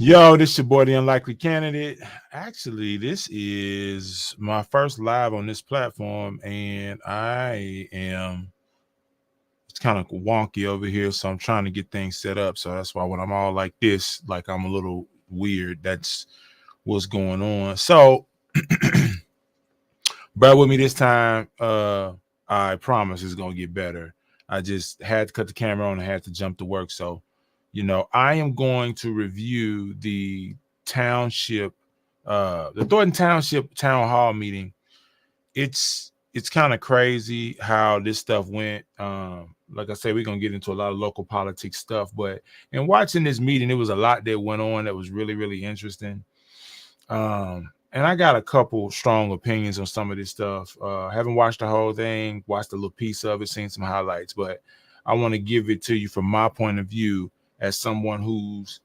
Yo, this your boy, the Unlikely Candidate. Actually, this is my first live on this platform, and it's kind of wonky over here, so I'm trying to get things set up. So that's why when I'm all like this, like I'm a little weird, that's what's going on. So, bear with me this time. I promise it's going to get better. I just had to cut the camera on and had to jump to work. So, I am going to review the township, the Thornton Township town hall meeting. It's kind of crazy how this stuff went. Like I said, we're gonna get into a lot of local politics stuff, but in watching this meeting, it was a lot that went on that was really, really interesting. And I got a couple strong opinions on some of this stuff. Haven't watched the whole thing, watched a little piece of it, seen some highlights, but I want to give it to you from my point of view as someone who's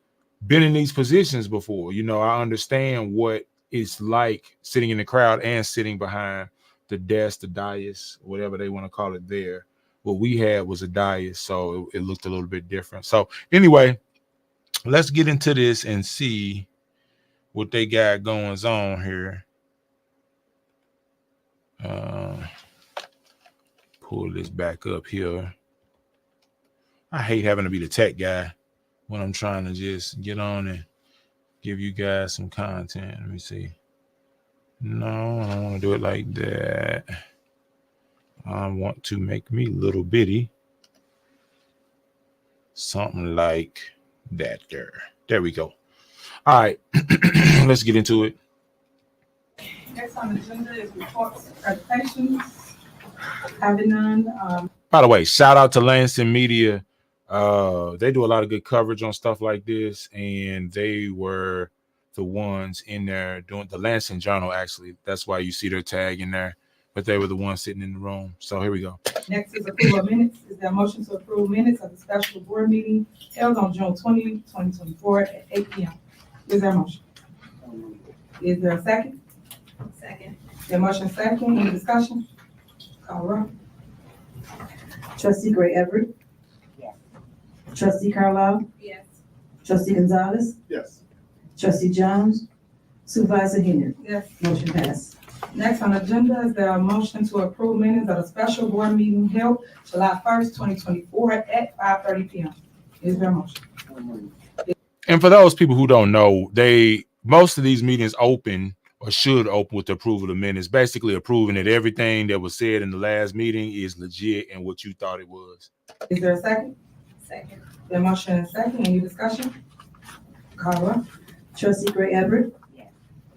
been in these positions before. I understand what it's like sitting in the crowd and sitting behind the desk, the dais, whatever they want to call it there. What we had was a dais, so it looked a little bit different. So anyway, let's get into this and see what they got going on here. Pull this back up here. I hate having to be the tech guy when I'm trying to just get on and give you guys some content. Let me see. No, I don't want to do it like that. I want to make me little bitty. Something like that there. There we go. All right. Let's get into it. Next on the agenda is reports, presentations. Having none. By the way, shout out to Lansing Media. They do a lot of good coverage on stuff like this, and they were the ones in there doing the Lansing Journal. Actually, that's why you see their tag in there. But they were the ones sitting in the room. So here we go. Next is approval of minutes. Is there a motion to approve minutes of the special board meeting held on June 20, 2024 at 8 p.m.? Is there a motion? Is there a second? Second. The motion second. Any discussion? Call roll. Trustee Gray Everett. Yes. Trustee Carlisle. Yes. Trustee Gonzalez. Yes. Trustee Jones. Supervisor Hanyard. Yes. Motion passed. Next on the agenda is there a motion to approve minutes of a special board meeting held July 1st, 2024 at 5:30 p.m. Is there a motion? And for those people who don't know, most of these meetings open or should open with the approval of minutes, basically approving that everything that was said in the last meeting is legit and what you thought it was. Is there a second? Second. The motion is second. Any discussion? Call roll. Trustee Gray Everett. Yes.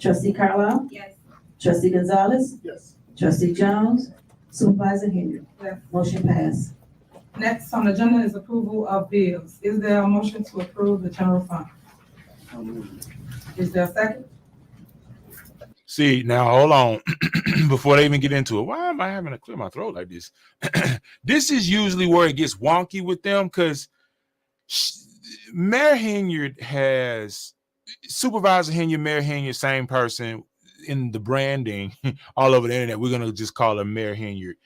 Trustee Carlisle. Yes. Trustee Gonzalez. Yes. Trustee Jones. Supervisor Hanyard. Yes. Motion passed. Next on the agenda is approval of bills. Is there a motion to approve the general fund? Is there a second? See, now hold on. Before they even get into it, why am I having to clear my throat like this? This is usually where it gets wonky with them because Mayor Hanyard has Supervisor Hanyard, Mayor Hanyard, same person in the branding all over the internet. We're going to just call her Mayor Hanyard.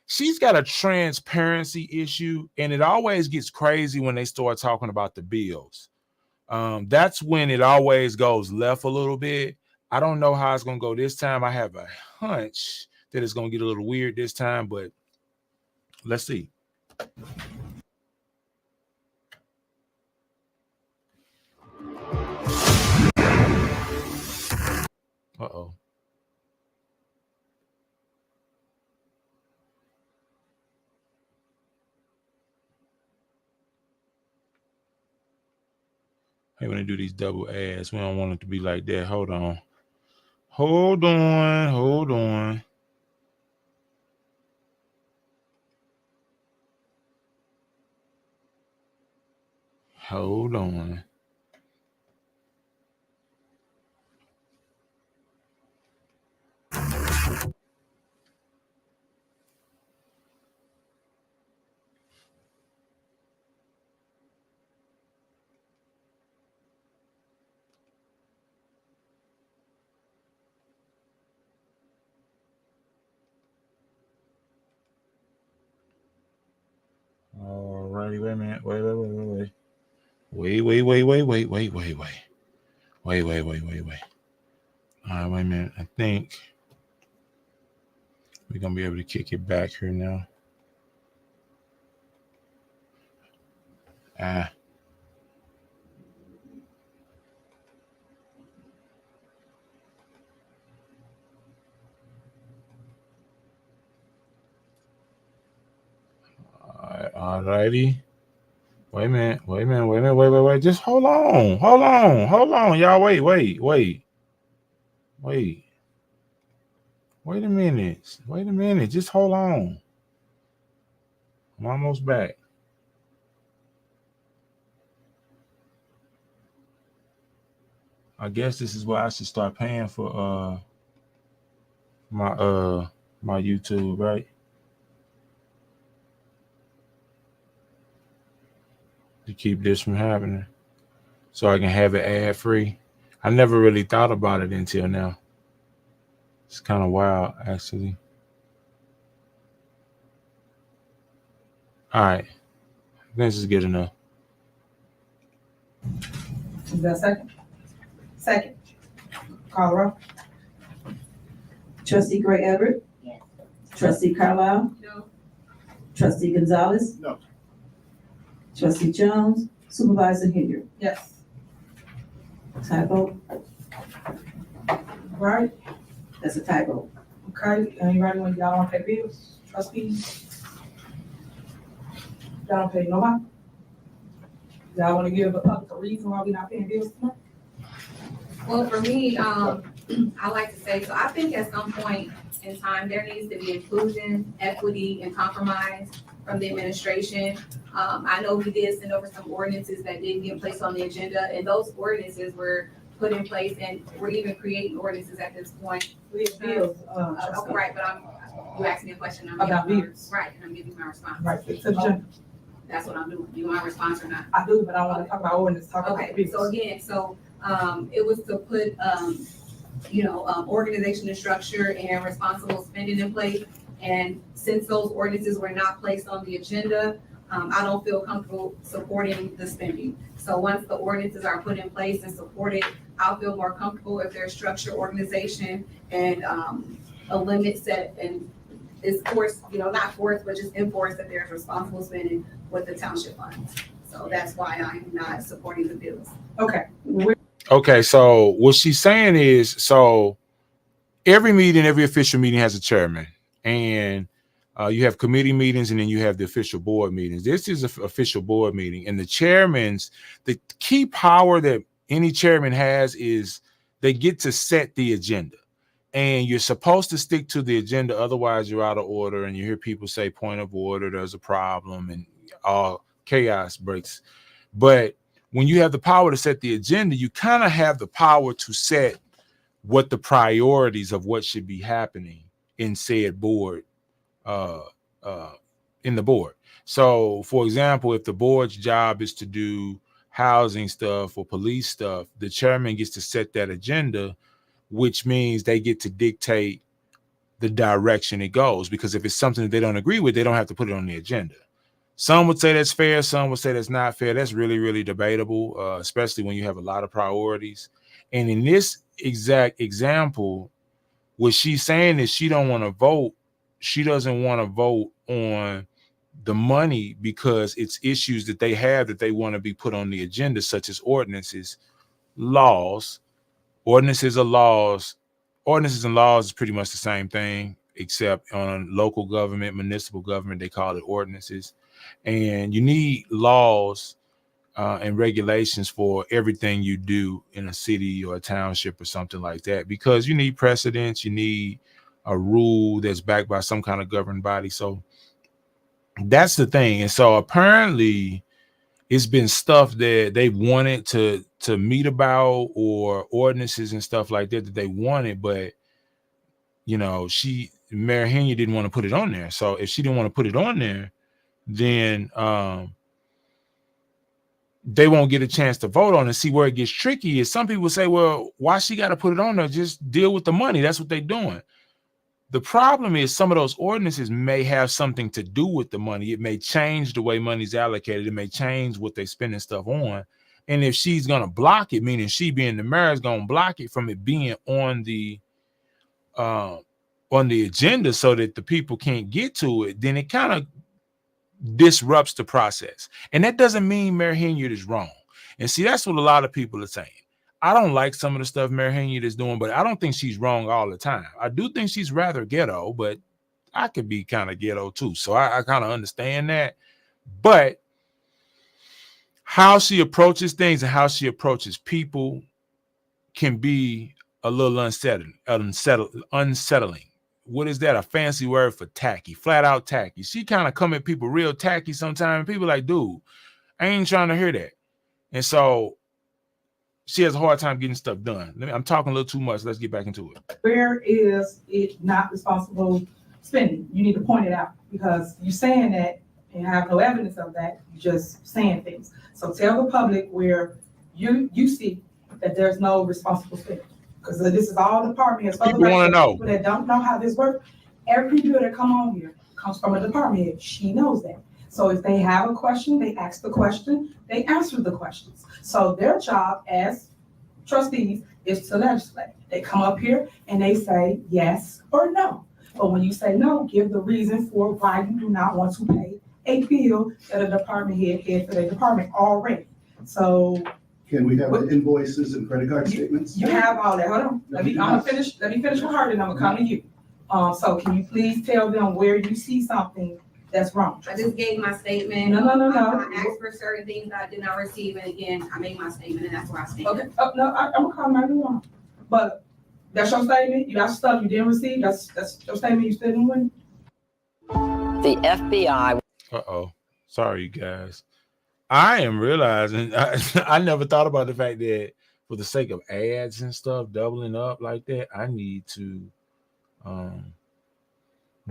She's got a transparency issue, and it always gets crazy when they start talking about the bills. That's when it always goes left a little bit. I don't know how it's going to go this time. I have a hunch that it's going to get a little weird this time, but let's see. Uh-oh. Hey, when they do these double ads, we don't want it to be like that. Hold on. Hold on. Hold on. Hold on. Alrighty, wait a minute. Wait. Wait. Wait. All right, wait a minute. I think we're gonna be able to kick it back here now. All righty. Wait a minute. Just hold on, y'all. Wait a minute. Just hold on. I'm almost back. I guess this is why I should start paying for my YouTube, right? To keep this from happening, so I can have it ad free. I never really thought about it until now. It's kind of wild, actually. All right, this is good enough. Is there a second? Second. Call the roll. Trustee Gray Everett. Yes. Trustee Carlisle. No. Trustee Gonzalez. No. Trustee Jones. Supervisor Hanyard. Yes. Tie vote. Right, That's a tie vote. okay, anybody want, y'all wanna pay bills, trustees? Y'all don't pay nobody? Y'all wanna give the public a reason why we not paying bills tonight? Well, for me, I like to say, so I think at some point in time, there needs to be inclusion, equity, and compromise from the administration. I know we did send over some ordinances that didn't get placed on the agenda, and those ordinances were put in place, and we're even creating ordinances at this point. We have bills, Okay, right, but you asked me a question, I'm About giving my, bills. right, and I'm giving my response. right, to the agenda. That's what I'm doing. Do you want my response or not? I do, but I wanna talk about ordinance, talk about Okay, bills. so again, it was to put, organization and structure and responsible spending in place. And since those ordinances were not placed on the agenda, I don't feel comfortable supporting the spending. So once the ordinances are put in place and supported, I'll feel more comfortable if there's structure, organization, and a limit set and is forced, not forced, but just enforced that there's responsible spending with the township funds. So that's why I'm not supporting the bills. Okay, Okay, so what she's saying is, so every official meeting has a chairman, and you have committee meetings, and then you have the official board meetings. This is an official board meeting, and the key power that any chairman has is they get to set the agenda, and you're supposed to stick to the agenda. Otherwise, you're out of order, and you hear people say point of order, there's a problem, and all chaos breaks. But when you have the power to set the agenda, you kind of have the power to set what the priorities of what should be happening in said board, in the board. So, for example, if the board's job is to do housing stuff or police stuff, the chairman gets to set that agenda, which means they get to dictate the direction it goes. Because if it's something that they don't agree with, they don't have to put it on the agenda. Some would say that's fair. Some would say that's not fair. That's really, really debatable, especially when you have a lot of priorities. And in this exact example, what she's saying is she don't want to vote. She doesn't want to vote on the money because it's issues that they have that they want to be put on the agenda, such as ordinances, laws. Ordinances and laws is pretty much the same thing, except on local government, municipal government, they call it ordinances. And you need laws and regulations for everything you do in a city or a township or something like that, because you need precedents, you need a rule that's backed by some kind of governing body. So that's the thing. And so apparently it's been stuff that they wanted to meet about, or ordinances and stuff like that they wanted, but Mayor Hanyard didn't want to put it on there. So if she didn't want to put it on there, then they won't get a chance to vote on it. See, where it gets tricky is some people say, well, why she got to put it on there? Just deal with the money. That's what they're doing. The problem is some of those ordinances may have something to do with the money. It may change the way money's allocated. It may change what they're spending stuff on. And if she's gonna block it, meaning she being the mayor is gonna block it from it being on the agenda so that the people can't get to it, then it kind of disrupts the process. And that doesn't mean Mayor Hanyard is wrong. And see, that's what a lot of people are saying. I don't like some of the stuff Mayor Hanyard is doing, but I don't think she's wrong all the time. I do think she's rather ghetto, but I could be kind of ghetto too. So I kind of understand that. But how she approaches things and how she approaches people can be a little unsettling. What is that? A fancy word for tacky, flat out tacky. She kind of come at people real tacky sometimes. People like, dude, I ain't trying to hear that. And so she has a hard time getting stuff done. I'm talking a little too much. Let's get back into it. Where is it not responsible spending? You need to point it out, because you're saying that and have no evidence of that. You're just saying things. So tell the public where you see that there's no responsible spending. Because this is all department heads. People want to know. People that don't know how this works, every bill that come on here comes from a department head. She knows that. So if they have a question, they ask the question, they answer the questions. So their job as trustees is to legislate. They come up here and they say yes or no. But when you say no, give the reason for why you do not want to pay a bill that a department head for their department already. So can we have the invoices and credit card statements? you have all that. Hold on. Let me finish with her, and I'm gonna come to you. So can you please tell them where you see something that's wrong? I just gave my statement. No. I asked for certain things that I did not receive, and again, I made my statement, and that's where I stand. Okay. Oh, no, I'm gonna call my new one. But that's your statement. You got stuff you didn't receive. That's your statement. You still didn't win. The FBI. Uh-oh. Sorry, you guys. I am realizing I never thought about the fact that for the sake of ads and stuff doubling up like that, I need to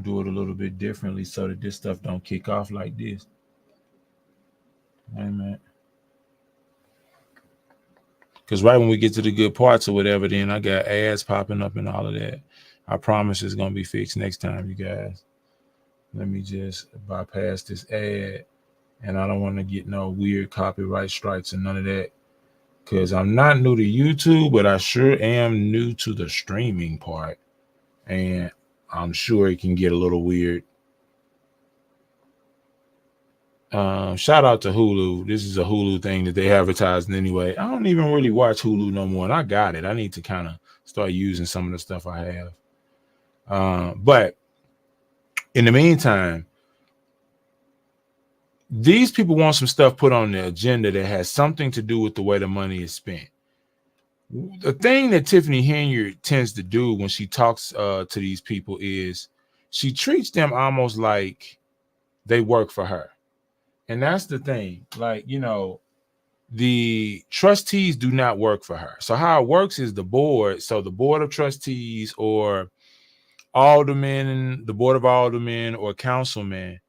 do it a little bit differently so that this stuff don't kick off like this. Amen. Because right when we get to the good parts or whatever, then I got ads popping up and all of that. I promise it's going to be fixed next time, you guys. Let me just bypass this ad. And I don't want to get no weird copyright strikes and none of that. Because I'm not new to YouTube, but I sure am new to the streaming part. And I'm sure it can get a little weird. Shout out to Hulu. This is a Hulu thing that they advertising anyway. I don't even really watch Hulu no more. And I got it. I need to kind of start using some of the stuff I have. But in the meantime, these people want some stuff put on the agenda that has something to do with the way the money is spent. The thing that Tiffany Hanyard tends to do when she talks to these people is she treats them almost like they work for her. And that's the thing. Like, you know, the trustees do not work for her. So how it works is the board. So the board of trustees or aldermen, the board of aldermen or councilmen,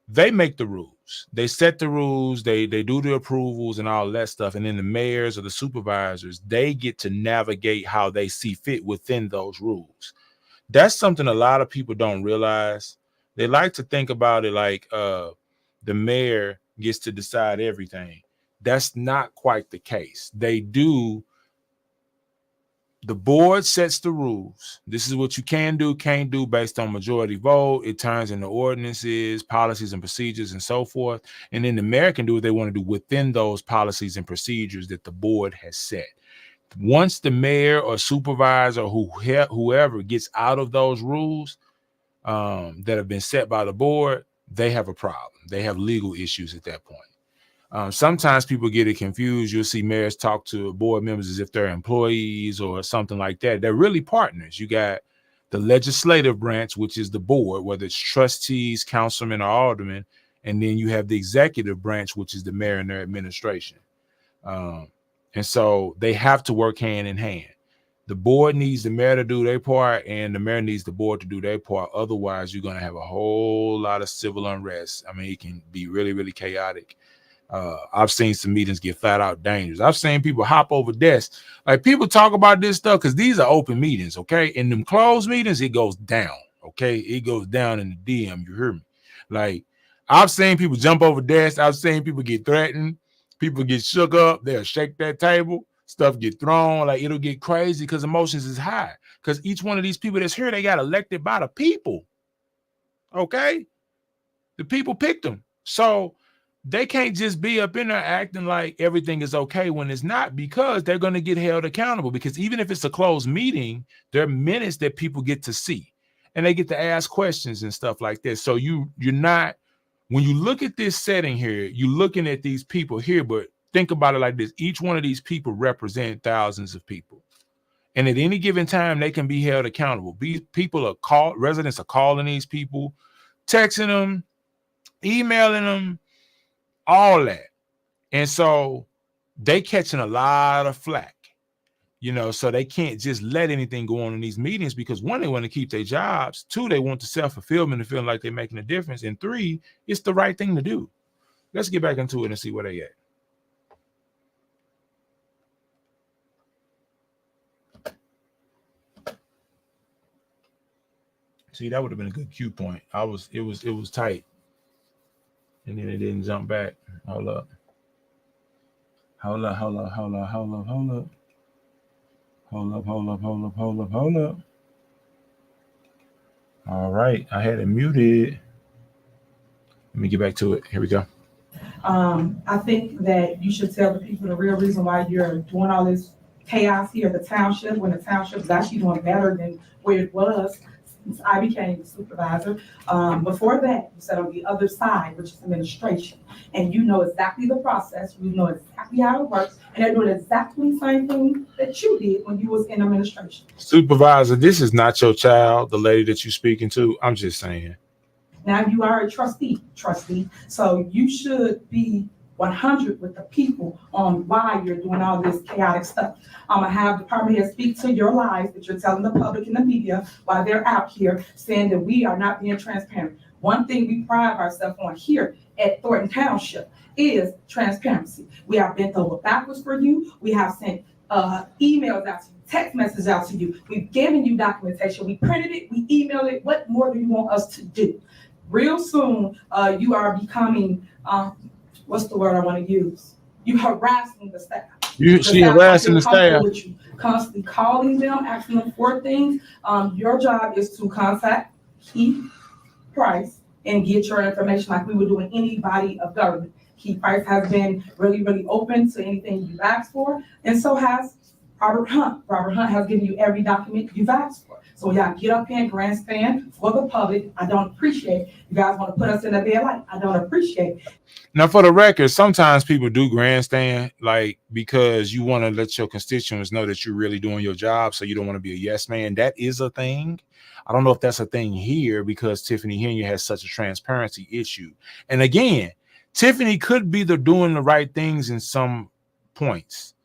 they make the rules. They set the rules, they do the approvals and all that stuff. And then the mayors or the supervisors, they get to navigate how they see fit within those rules. That's something a lot of people don't realize. They like to think about it like the mayor gets to decide everything. That's not quite the case. They do. The board sets the rules. This is what you can do, can't do based on majority vote. It turns into ordinances, policies, and procedures, and so forth. And then the mayor can do what they want to do within those policies and procedures that the board has set. Once the mayor or supervisor or whoever gets out of those rules that have been set by the board, they have a problem. They have legal issues at that point. Sometimes people get it confused. You'll see mayors talk to board members as if they're employees or something like that. They're really partners. You got the legislative branch, which is the board, whether it's trustees, councilmen, or aldermen. And then you have the executive branch, which is the mayor and their administration. And so they have to work hand in hand. The board needs the mayor to do their part, and the mayor needs the board to do their part. Otherwise, you're going to have a whole lot of civil unrest. I mean, it can be really, really chaotic. I've seen some meetings get flat out dangerous. I've seen people hop over desks. Like, people talk about this stuff because these are open meetings, okay? In them closed meetings, it goes down, okay? It goes down in the DM, you hear me? Like, I've seen people jump over desks. I've seen people get threatened. People get shook up. They'll shake that table. Stuff get thrown. Like, it'll get crazy because emotions is high. Because each one of these people that's here, they got elected by the people. Okay? The people picked them. So they can't just be up in there acting like everything is okay when it's not, because they're going to get held accountable. Because even if it's a closed meeting, there are minutes that people get to see and they get to ask questions and stuff like this. So you're not, when you look at this setting here, you're looking at these people here, but think about it like this. Each one of these people represent thousands of people. And at any given time, they can be held accountable. These people are called, residents are calling these people, texting them, emailing them, all that. And so they catching a lot of flack, so they can't just let anything go on in these meetings, because one, they want to keep their jobs. Two, they want the self-fulfillment and feeling like they're making a difference. And three, it's the right thing to do. Let's get back into it and see where they at. See, that would have been a good cue point. It was tight. And then it didn't jump back. Hold up. All right. I had it muted. Let me get back to it. Here we go. I think that you should tell the people the real reason why you're doing all this chaos here at the township, when the township is actually doing better than where it was since I became the supervisor. Before that, you sat on the other side, which is administration, and you know exactly the process, you know exactly how it works, and they're doing exactly the same thing that you did when you was in administration. Supervisor, this is not your child, the lady that you're speaking to. I'm just saying. Now you are a trustee, so you should be 100 with the people on why you're doing all this chaotic stuff. I'm gonna have department heads speak to your lies that you're telling the public and the media while they're out here saying that we are not being transparent. One thing we pride ourselves on here at Thornton Township is transparency. We have bent over backwards for you. We have sent emails out to you, text messages out to you. We've given you documentation. We printed it, we emailed it. What more do you want us to do? Real soon, you are becoming, what's the word I want to use? You harassing the staff. She harassing the staff. With you, constantly calling them, asking them for things. Your job is to contact Keith Price and get your information like we would do in any body of government. Keith Price has been really, really open to anything you've asked for, and so has Robert Hunt. Robert Hunt has given you every document you've asked for. So y'all get up here and grandstand for the public. I don't appreciate it. You guys want to put us in a bad light. I don't appreciate it. Now, for the record, sometimes people do grandstand, like, because you want to let your constituents know that you're really doing your job, so you don't want to be a yes man. That is a thing. I don't know if that's a thing here because Tiffany Hanyard has such a transparency issue. And again, Tiffany could be doing the right things in some points,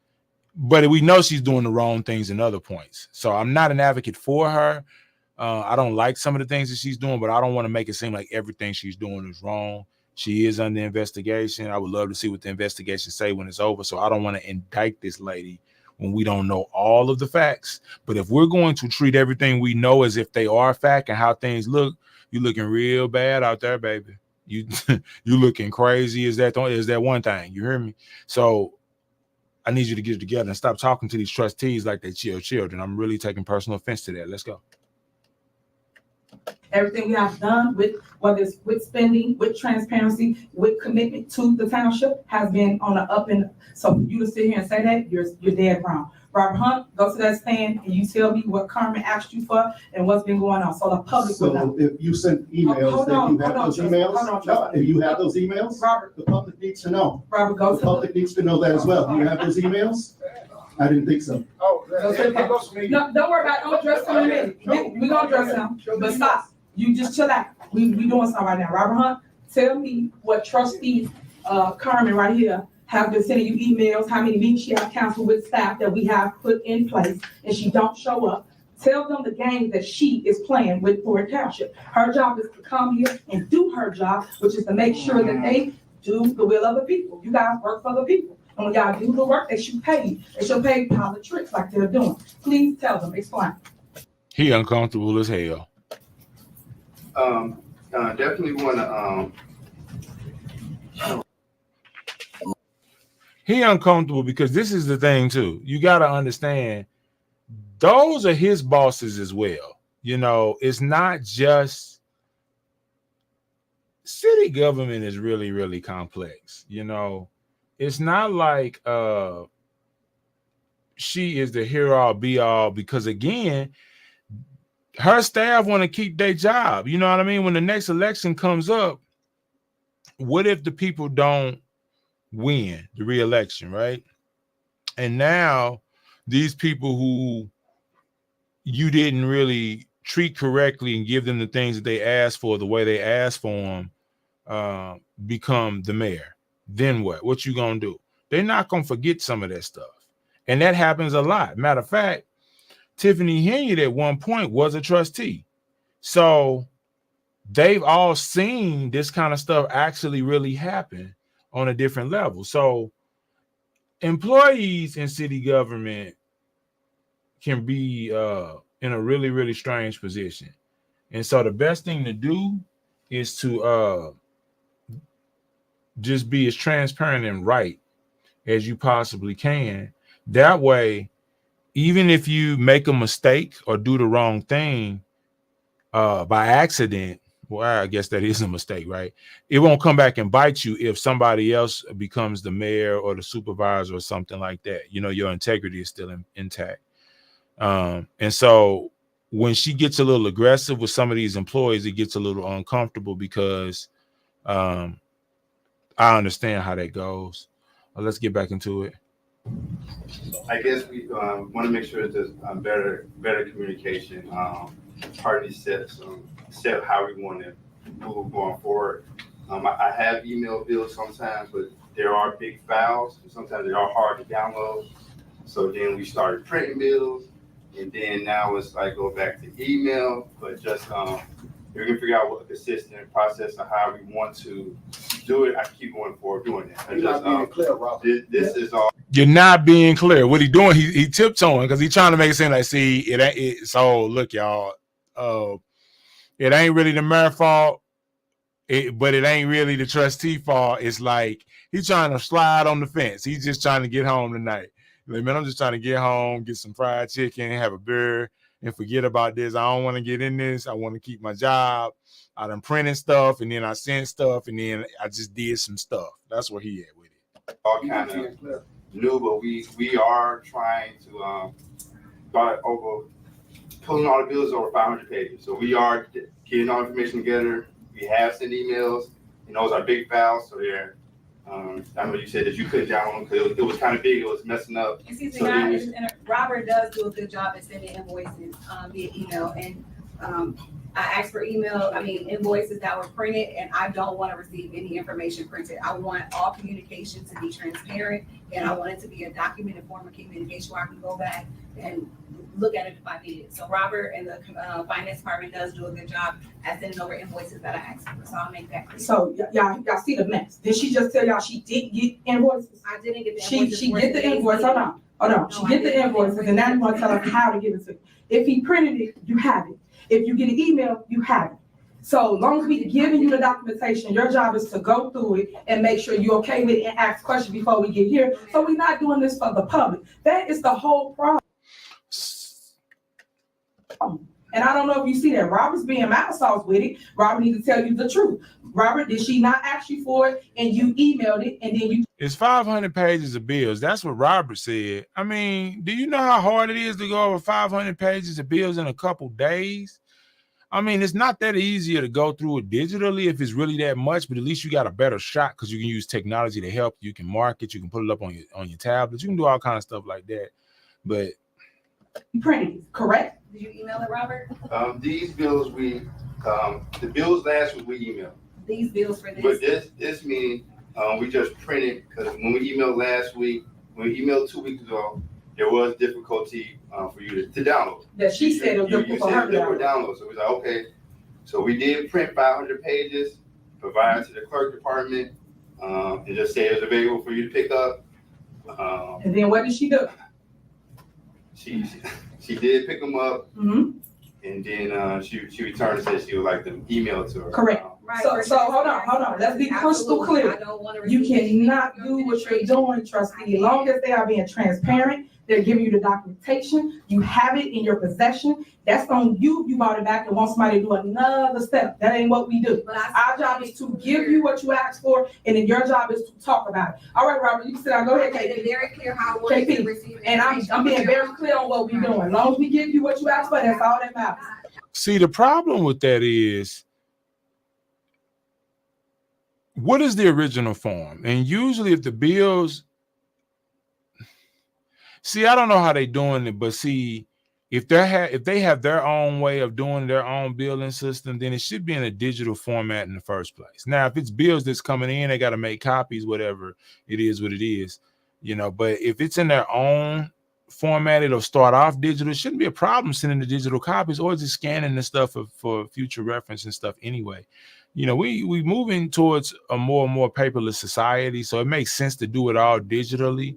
but we know she's doing the wrong things in other points. So I'm not an advocate for her. I don't like some of the things that she's doing, but I don't want to make it seem like everything she's doing is wrong. She is under investigation. I would love to see what the investigation say when it's over. So I don't want to indict this lady when we don't know all of the facts. But if we're going to treat everything we know as if they are fact and how things look, you're looking real bad out there, baby. You looking crazy. Is that one thing? You hear me? So I need you to get it together and stop talking to these trustees like they children. I'm really taking personal offense to that. Let's go. Everything we have done, with whether it's with spending, with transparency, with commitment to the township, has been on the up and so for you to sit here and say that, you're dead wrong. Robert Hunt, go to that stand and you tell me what Carmen asked you for and what's been going on, so the public will know. So if you sent emails, if you have those emails, Robert, the public needs to know. Robert, go The to public needs to know that as well. Do you have those emails? I didn't think so. No, don't worry about it. Don't address him in a minute. We're gonna address him, but stop. You just chill out. We doing something right now. Robert Hunt, tell me what trustees, Carmen right here, have been sending you emails, how many meetings she has canceled with staff that we have put in place, and she don't show up. Tell them the game that she is playing with Thornton Township. Her job is to come here and do her job, which is to make sure that they do the will of the people. You guys work for the people. And when y'all do the work, they should pay you. They should pay politics like they're doing. Please tell them, explain. He uncomfortable as hell. Definitely want to he uncomfortable because this is the thing too. You got to understand, those are his bosses as well. You know, it's not just city government is really, really complex. You know, it's not like she is the hero all be all, because again, her staff want to keep their job. You know what I mean? When the next election comes up, what if the people don't win the re-election, right? And now these people who you didn't really treat correctly and give them the things that they asked for the way they asked for them become the mayor. Then what you gonna do? They're not gonna forget some of that stuff, and that happens a lot. Matter of fact, Tiffany Hanyard at one point was a trustee, so they've all seen this kind of stuff actually really happen on a different level. So employees in city government can be in a really, really strange position. And so the best thing to do is to just be as transparent and right as you possibly can. That way, even if you make a mistake or do the wrong thing by accident, well, I guess that is a mistake, right? It won't come back and bite you if somebody else becomes the mayor or the supervisor or something like that. You know, your integrity is still intact. And so when she gets a little aggressive with some of these employees, it gets a little uncomfortable because I understand how that goes. Let's get back into it. I guess we want to make sure there's better communication. Party set how we want to move going forward. I have email bills sometimes, but there are big files, and sometimes they are hard to download. So then we started printing bills, and then now it's like go back to email, but just we can figure out what a consistent process of how we want to do it. I keep going forward doing it. You're not being clear, Robert. This is all. You're not being clear. What he doing? He tiptoeing because he's trying to make it seem like, see, it ain't. So look, y'all. It ain't really the mayor's fault, but it ain't really the trustee fault. It's like he's trying to slide on the fence. He's just trying to get home tonight. Like, man, I'm just trying to get home, get some fried chicken, have a beer, and forget about this. I don't want to get in this. I want to keep my job. I done printed stuff, and then I sent stuff, and then I just did some stuff. That's where he at with it. All kind of new, but we are trying to start over pulling all the bills over 500 pages. So we are getting all information together. We have sent emails, and those are big files. So they're, I know you said that you couldn't download them because it was kind of big. It was messing up. Excuse me, So guys, Robert does do a good job at sending invoices via email. And I asked for invoices that were printed, and I don't want to receive any information printed. I want all communication to be transparent, and I want it to be a documented form of communication where I can go back and look at it if I need it. So Robert and the finance department does do a good job at sending over invoices that I asked for. So I'll make that clear. So y'all see the mess. Did she just tell y'all she did get invoices? I didn't get the invoices. She get the invoice. Hold on. She get the invoices, and now you want to tell us how to give it to you. If he printed it, you have it. If you get an email, you have it. So long as we giving you the documentation, your job is to go through it and make sure you're okay with it and ask questions before we get here. So we're not doing this for the public. That is the whole problem. And I don't know if you see that Robert's being mouth sauce with it. Robert needs to tell you the truth. Robert, did she not ask you for it and you emailed it and then you? It's 500 pages of bills. That's what Robert said. I mean, do you know how hard it is to go over 500 pages of bills in a couple days? I mean, it's not that easier to go through it digitally if it's really that much, but at least you got a better shot because you can use technology to help. You can mark it. You can put it up on your tablet. You can do all kinds of stuff like that. But You printed it, correct? Did you email it, Robert? These bills the bills last week we emailed. These bills for But this? this meeting, we just printed, because when we emailed last week, when we emailed 2 weeks ago, there was difficulty for you to download. That she said it was difficult for her to download. So we was like, okay. So we did print 500 pages, provide to the clerk department, and just say it was available for you to pick up. And then what did she do? She did pick them up, Mm-hmm. and then she returned and said she would like them emailed to her. Correct. Right, So, we're so hold on, let's be crystal Absolutely. clear. I don't wanna You receive any cannot do what you're doing, trustee, as long as they are being transparent, they're giving you the documentation, you have it in your possession, that's on you, you brought it back and want somebody to do another step, that ain't what we do. But I Our job is to give you what you asked for, and then your job is to talk about it. All right, Robert, you can sit down, go ahead, made it KP. very clear how I wanted to KP, receive And I'm being very clear on what we're doing, as long as we give you what you asked for, that's all that matters. See, the problem with that is, what is the original form? And usually if the bills, see, I don't know how they doing it, but see, if they have their own way of doing their own billing system, then it should be in a digital format in the first place. Now, if it's bills that's coming in, they got to make copies, whatever it is, what it is, you know. But if it's in their own format, it'll start off digital. It shouldn't be a problem sending the digital copies or just scanning the stuff for future reference and stuff anyway. You know, we moving towards a more and more paperless society, so it makes sense to do it all digitally.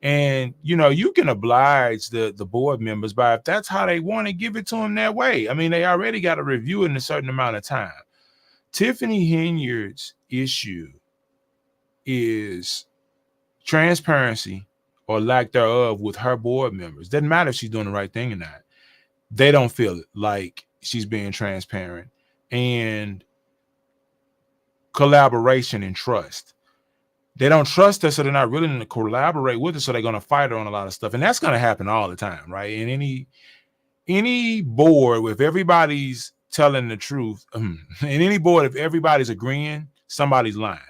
And you know, you can oblige the board members by, if that's how they want to, give it to them that way. I mean, they already got to review it in a certain amount of time. Tiffany Hanyard's issue is transparency or lack thereof with her board members. Doesn't matter if she's doing the right thing or not. They don't feel like she's being transparent. And collaboration and trust. They don't trust her, so they're not willing to collaborate with her, so they're going to fight her on a lot of stuff. And that's going to happen all the time, right? In any board, if everybody's telling the truth, in any board, if everybody's agreeing, somebody's lying.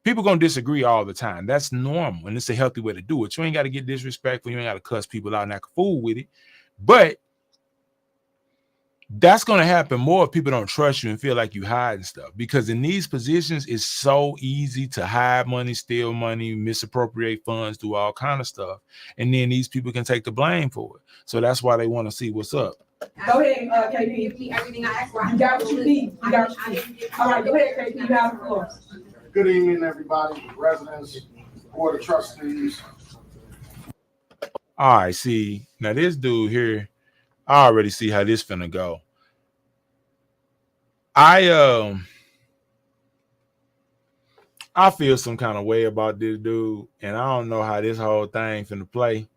People going to disagree all the time. That's normal, and it's a healthy way to do it. You ain't got to get disrespectful. You ain't got to cuss people out and act a fool with it. But that's going to happen more if people don't trust you and feel like you hiding stuff, because in these positions, it's so easy to hide money, steal money, misappropriate funds, do all kind of stuff. And then these people can take the blame for it. So that's why they want to see what's up. Go ahead, KP. Give me everything I asked for. You got what you need. You got what you need. All right, go ahead, KP, you have the floor. Good evening, everybody, residents, board of trustees. All right, see, now this dude here, I already see how this finna go. I feel some kind of way about this dude, and I don't know how this whole thing finna play.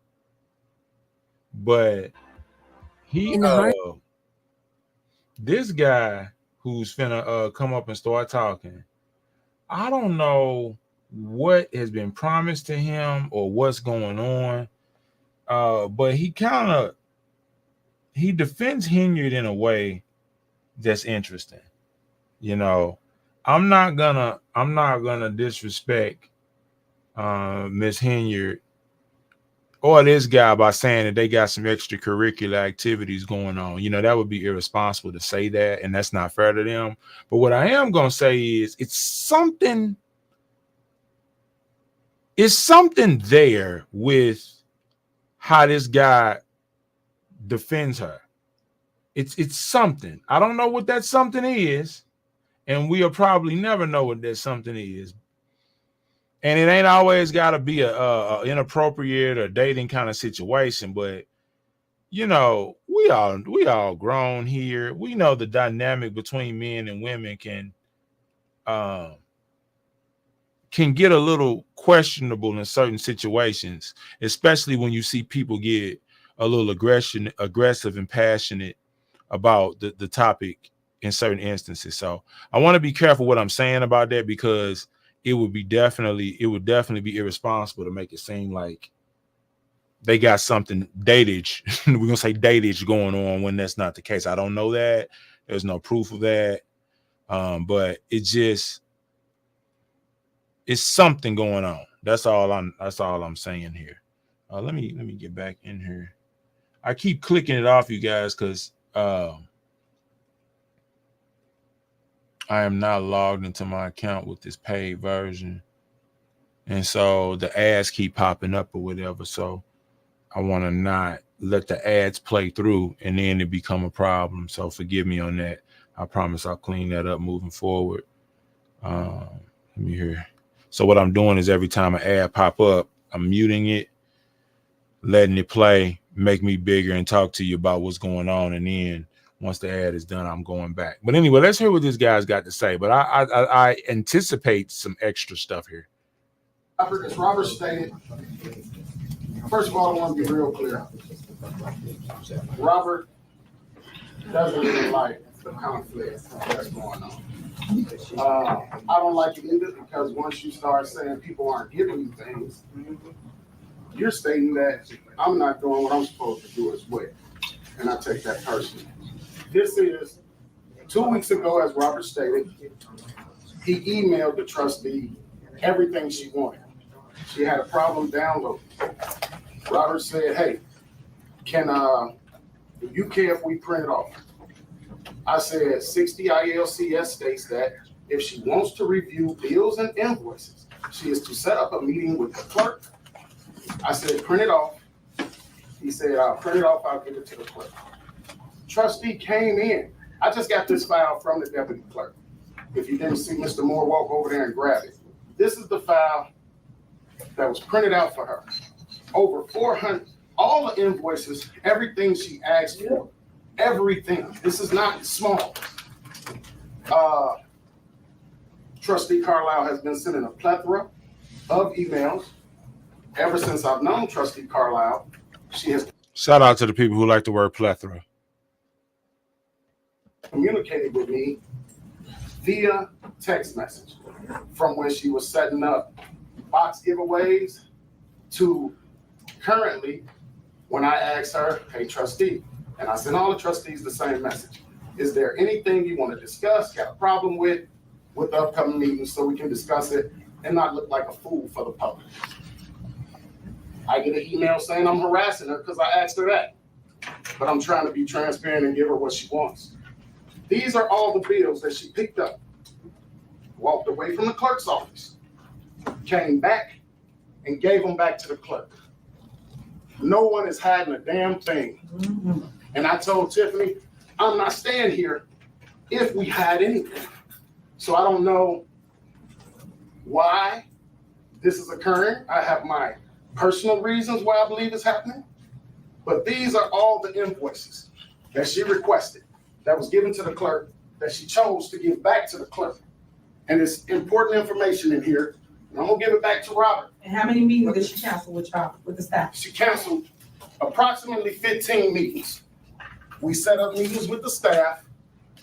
But this guy who's finna come up and start talking, I don't know what has been promised to him or what's going on. But he defends Hanyard in a way that's interesting. You know, I'm not gonna disrespect Miss Hanyard or this guy by saying that they got some extracurricular activities going on. You know, that would be irresponsible to say that, and that's not fair to them. But what I am gonna say is it's something there with how this guy defends her. It's something. I don't know what that something is, and we'll probably never know what that something is. And it ain't always got to be a inappropriate or dating kind of situation, but you know, we all grown here. We know the dynamic between men and women can get a little questionable in certain situations, especially when you see people get a little aggressive and passionate about the topic in certain instances. So I want to be careful what I'm saying about that, because it would definitely be irresponsible to make it seem like they got something datage. We're gonna say datage going on when that's not the case. I don't know that. There's no proof of that. But it's something going on. That's all I'm saying here. Let me get back in here. I keep clicking it off, you guys, because I am not logged into my account with this paid version, and so the ads keep popping up or whatever. So I want to not let the ads play through and then it become a problem. So forgive me on that. I promise I'll clean that up moving forward. Let me hear. So what I'm doing is every time an ad pop up, I'm muting it, letting it play, make me bigger, and talk to you about what's going on. And then once the ad is done, I'm going back. But anyway, let's hear what this guy's got to say. But I anticipate some extra stuff here. Robert, as Robert stated, first of all, I want to be real clear. Robert doesn't really like the conflict that's going on. I don't like it either, because once you start saying people aren't giving you things, you're stating that I'm not doing what I'm supposed to do as well. And I take that personally. This is 2 weeks ago, as Robert stated, he emailed the trustee everything she wanted. She had a problem downloading. Robert said, hey, do you care if we print it off? I said 60 ILCS states that if she wants to review bills and invoices, she is to set up a meeting with the clerk. I said, print it off. He said, I'll print it off, I'll give it to the clerk. Trustee came in. I just got this file from the deputy clerk. If you didn't see Mr. Moore, walk over there and grab it. This is the file that was printed out for her. Over 400, all the invoices, everything she asked for, everything. This is not small. Trustee Carlisle has been sending a plethora of emails. Ever since I've known Trustee Carlisle, she has Shout out to the people who like the word plethora. communicated with me via text message, from when she was setting up box giveaways to currently when I asked her, hey, trustee, and I sent all the trustees the same message. Is there anything you want to discuss, got a problem with the upcoming meeting, so we can discuss it and not look like a fool for the public? I get an email saying I'm harassing her because I asked her that, but I'm trying to be transparent and give her what she wants. These are all the bills that she picked up, walked away from the clerk's office, came back and gave them back to the clerk. No one is hiding a damn thing. And I told Tiffany, I'm not staying here if we hide anything. So I don't know why this is occurring. I have my personal reasons why I believe it's happening. But these are all the invoices that she requested, that was given to the clerk, that she chose to give back to the clerk. And it's important information in here, and I'm gonna give it back to Robert. And how many meetings did she cancel with y'all, with the staff? She canceled approximately 15 meetings. We set up meetings with the staff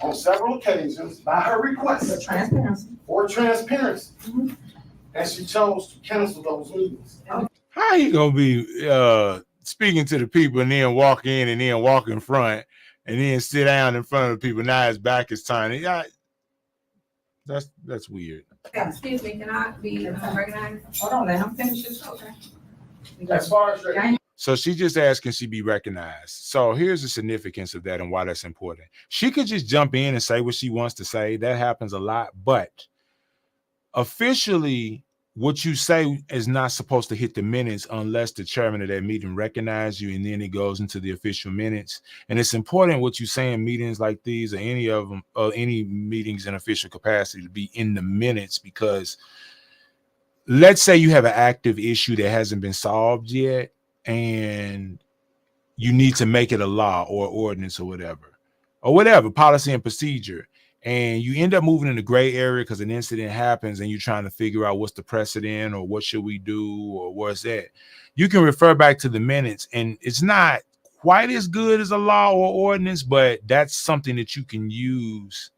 on several occasions by her request. For transparency. For transparency. And she chose to cancel those meetings. How you gonna be speaking to the people and then walk in and then walk in front and then sit down in front of the people? Now his back is turned. Yeah, that's weird. Excuse me, can I be recognized? Hold on, let him finish his. Okay. As far as So she just asked, can she be recognized? So here's the significance of that and why that's important. She could just jump in and say what she wants to say. That happens a lot. But officially, what you say is not supposed to hit the minutes unless the chairman of that meeting recognizes you, and then it goes into the official minutes. And it's important what you say in meetings like these, or any of them, or any meetings in official capacity, to be in the minutes, because let's say you have an active issue that hasn't been solved yet, and you need to make it a law or ordinance or whatever, policy and procedure. And you end up moving in the gray area because an incident happens and you're trying to figure out what's the precedent or what should we do or what's that. You can refer back to the minutes, and it's not quite as good as a law or ordinance, but that's something that you can use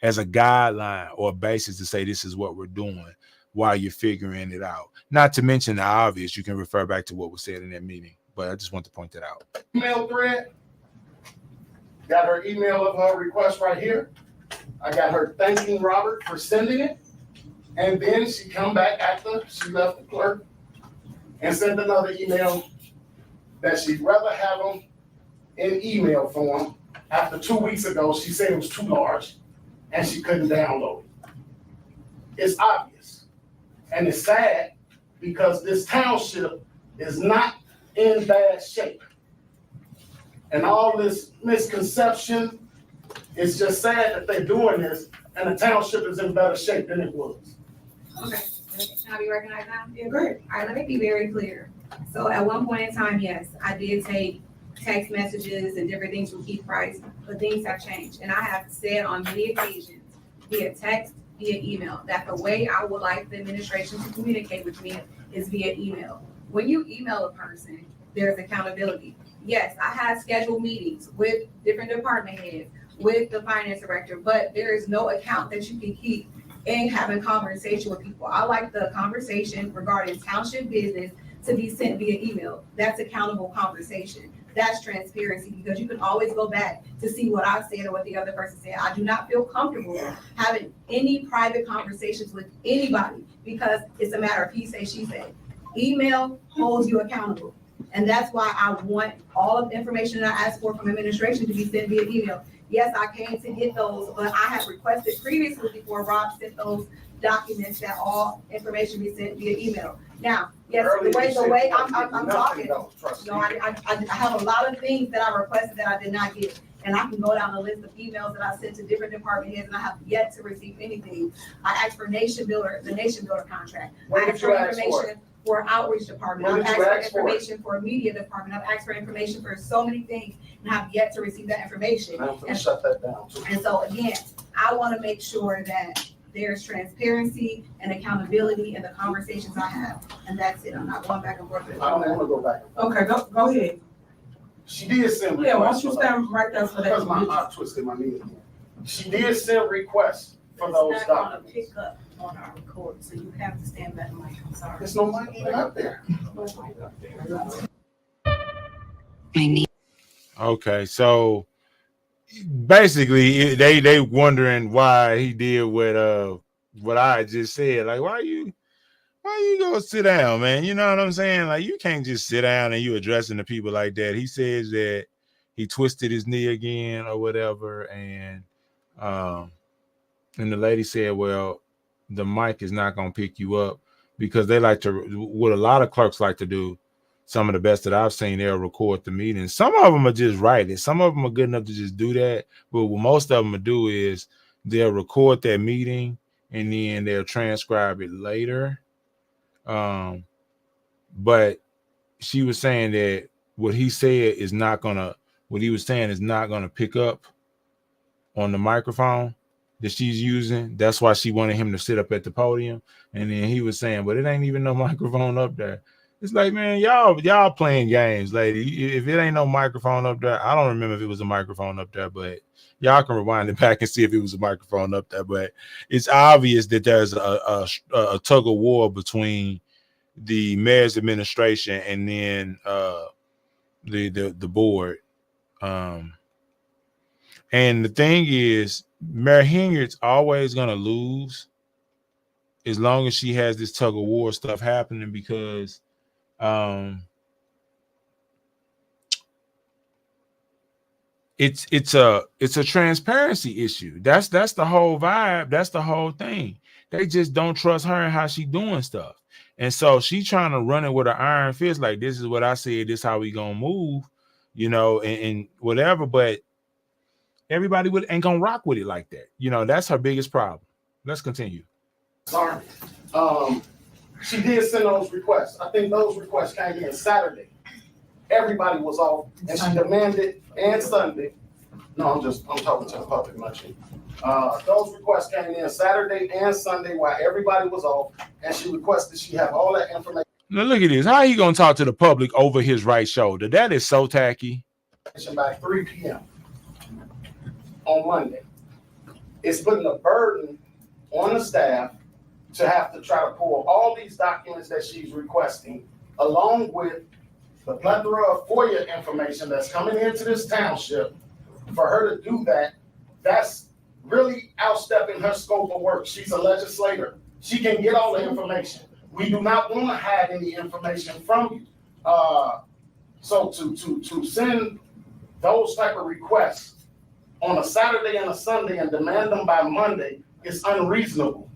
as a guideline or a basis to say this is what we're doing while you're figuring it out. Not to mention the obvious, you can refer back to what was said in that meeting, but I just want to point that out. email thread, got her email of her request right here. I got her thanking Robert for sending it. And then she come back after she left the clerk and sent another email that she'd rather have them in email form. After 2 weeks ago, she said it was too large and she couldn't download it. It's obvious. And it's sad because this township is not in bad shape. And all this misconception, it's just sad that they're doing this, and the township is in better shape than it was. Okay, can I be recognized now? Yeah, great. All right, let me be very clear. So at one point in time, yes, I did take text messages and different things from Keith Price, but things have changed. And I have said on many occasions, via text, via email, that the way I would like the administration to communicate with me is via email. When you email a person, there's accountability. Yes, I had scheduled meetings with different department heads, with the finance director, but there is no account that you can keep in having conversation with people. I like the conversation regarding township business to be sent via email. That's accountable conversation. That's transparency, because you can always go back to see what I said or what the other person said. I do not feel comfortable having any private conversations with anybody because it's a matter of he say, she say. Email holds you accountable. And that's why I want all of the information that I asked for from administration to be sent via email. Yes, I came to get those, but I have requested previously before Rob sent those documents that all information be sent via email. Now, yes, the way I'm talking, I have a lot of things that I requested that I did not get. And I can go down the list of emails that I sent to different department heads, and I have yet to receive anything. I asked for Nation Builder, the Nation Builder contract. I asked for information for outreach department. I've asked for information for media department. I've asked for information for so many things, and have yet to receive that information. And shut that down too. And so again, I want to make sure that there's transparency and accountability in the conversations I have, and that's it. I'm not going back and forth with it. I don't want to go back. Okay, go ahead. She did send requests. Yeah, why don't you stand right there for that? Because I twisted my knee again. She did send requests for those It's not gonna documents. pick up on our record, so you have to stand back, Mike. I'm sorry. There's no money even up there. Okay, so basically they wondering why he did what I just said. Like, why you go sit down, man? You know what I'm saying? Like, you can't just sit down and you addressing the people like that. He says that he twisted his knee again or whatever, and the lady said, well, the mic is not gonna pick you up, because they like to, what a lot of clerks like to do, some of the best that I've seen, they'll record the meeting. Some of them are just write it. Some of them are good enough to just do that. But what most of them will do is they'll record that meeting and then they'll transcribe it later. But she was saying that what he said is not gonna, what he was saying is not gonna pick up on the microphone that she's using. That's why she wanted him to sit up at the podium. And then he was saying, but it ain't even no microphone up there. It's like, man, y'all playing games, lady. If it ain't no microphone up there, I don't remember if it was a microphone up there, but y'all can rewind it back and see if it was a microphone up there. But it's obvious that there's a tug of war between the mayor's administration and then the board. And the thing is, Mayor Hanyard's always gonna lose as long as she has this tug of war stuff happening, because it's a transparency issue. That's the whole vibe. That's the whole thing. They just don't trust her and how she doing stuff. And so she trying to run it with an iron fist, like, this is what I said, this how we gonna move, you know, and whatever. But everybody ain't gonna rock with it like that. You know, that's her biggest problem. Let's continue. Sorry. She did send those requests. I think those requests came in Saturday. Everybody was off, and she demanded, and Sunday. No, I'm talking to the public, not you. Those requests came in Saturday and Sunday while everybody was off, and she requested she have all that information. Now look at this. How he gonna talk to the public over his right shoulder? That is so tacky. By 3 p.m. on Monday. It's putting a burden on the staff to have to try to pull all these documents that she's requesting, along with the plethora of FOIA information that's coming into this township. For her to do that, that's really outstepping her scope of work. She's a legislator. She can get all the information. We do not want to hide any information from you. So to send those type of requests on a Saturday and a Sunday and demand them by Monday is unreasonable.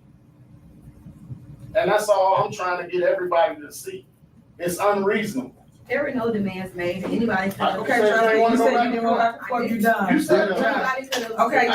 And that's all I'm trying to get everybody to see. It's unreasonable. There were no demands made. Anybody could have. Okay, Trustee, you said you didn't go back and forth, you done. You said Anybody could have. Okay,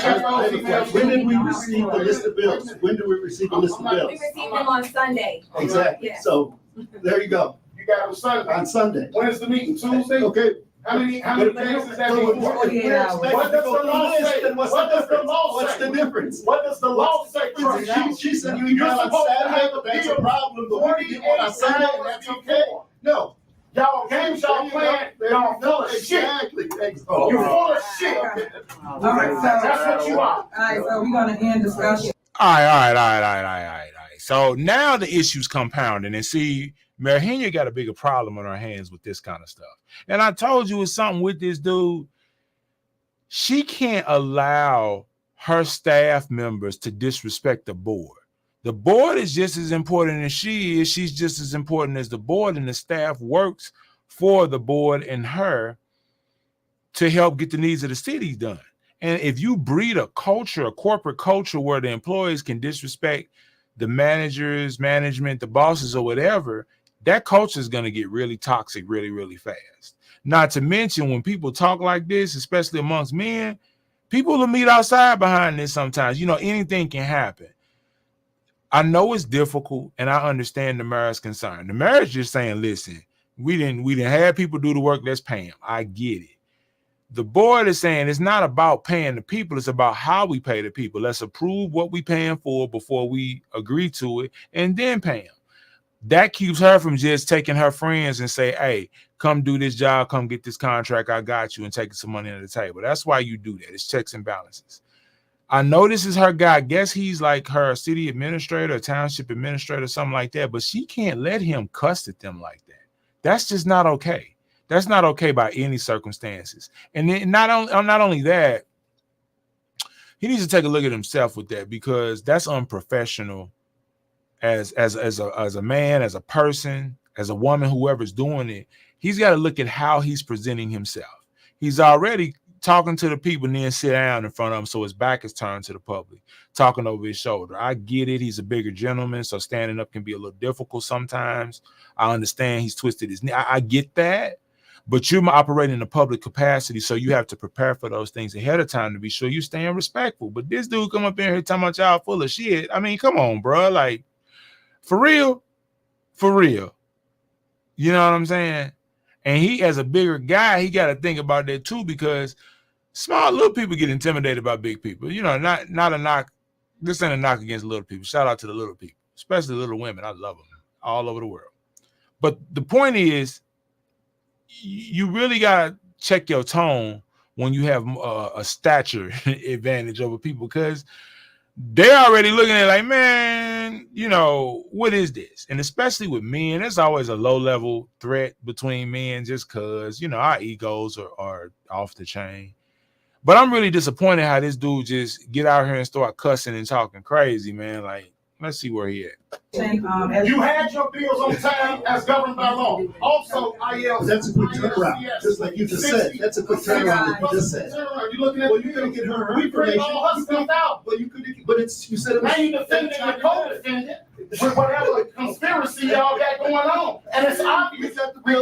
When did we receive the list of bills? When did we receive the list of We bills? received them on Sunday. Exactly. Yeah. So there you go. You got them Sunday. On Sunday. When is the meeting? Tuesday? Okay, How many days is that? 48 hours. What does the law say? What does the law What's say? the difference? What does the law say, trustee? She said you You're email on supposed to Saturday, have the that's a bill problem, but we can get one on Sunday, and that's okay. No. Y'all games y'all playing, y'all full of shit. Exactly. You're full of shit. All right, That's what you are. All right, so we're gonna end discussion. All right. So now the issue's compounding, and see, Mayor Hanyard got a bigger problem on her hands with this kind of stuff. And I told you it's something with this dude. She can't allow her staff members to disrespect the board. The board is just as important as she is. She's just as important as the board, and the staff works for the board and her to help get the needs of the city done. And if you breed a culture, a corporate culture where the employees can disrespect the managers, management, the bosses, or whatever, that culture is going to get really toxic really, really fast. Not to mention when people talk like this, especially amongst men, people will meet outside behind this sometimes. You know, anything can happen. I know it's difficult, and I understand the mayor's concern. The mayor's just saying, listen, we didn't have people do the work, let's pay them. I get it. The board is saying it's not about paying the people, it's about how we pay the people. Let's approve what we paying for before we agree to it, and then pay them. That keeps her from just taking her friends and say, hey, come do this job, come get this contract, I got you, and taking some money on the table. That's why you do that. It's checks and balances. I know this is her guy. I guess he's like her city administrator, township administrator, something like that, but she can't let him cuss at them like that. That's just not okay. That's not okay by any circumstances. And then not only that, he needs to take a look at himself with that, because that's unprofessional as a man, as a person, as a woman, whoever's doing it. He's got to look at how he's presenting himself. He's already talking to the people and then sit down in front of them so his back is turned to the public, talking over his shoulder. I get it. He's a bigger gentleman, so standing up can be a little difficult sometimes. I understand he's twisted his knee. I get that. But you're operating in a public capacity, so you have to prepare for those things ahead of time to be sure you're staying respectful. But this dude come up in here talking about y'all full of shit. I mean, come on, bro. Like, for real. You know what I'm saying? And he, as a bigger guy, he got to think about that too, because little people get intimidated by big people. You know, not a knock. This ain't a knock against little people. Shout out to the little people, especially little women. I love them all over the world. But the point is, you really got to check your tone when you have a stature advantage over people, because they're already looking at it like, man, you know, what is this? And especially with men, there's always a low-level threat between men just because, you know, our egos are off the chain. But I'm really disappointed how this dude just get out here and start cussing and talking crazy, man. Like, let's see where he at. You had your bills on time as governed by law. Also, That's a quick turnaround, just like you just said. That's a quick turnaround, like you just said. You looking at? Well, you're gonna get her We bring information. all her stuff out. Well, you could, but it's, you said it was. Now you defending your co-defendant with whatever conspiracy y'all got going on. And it's obvious. We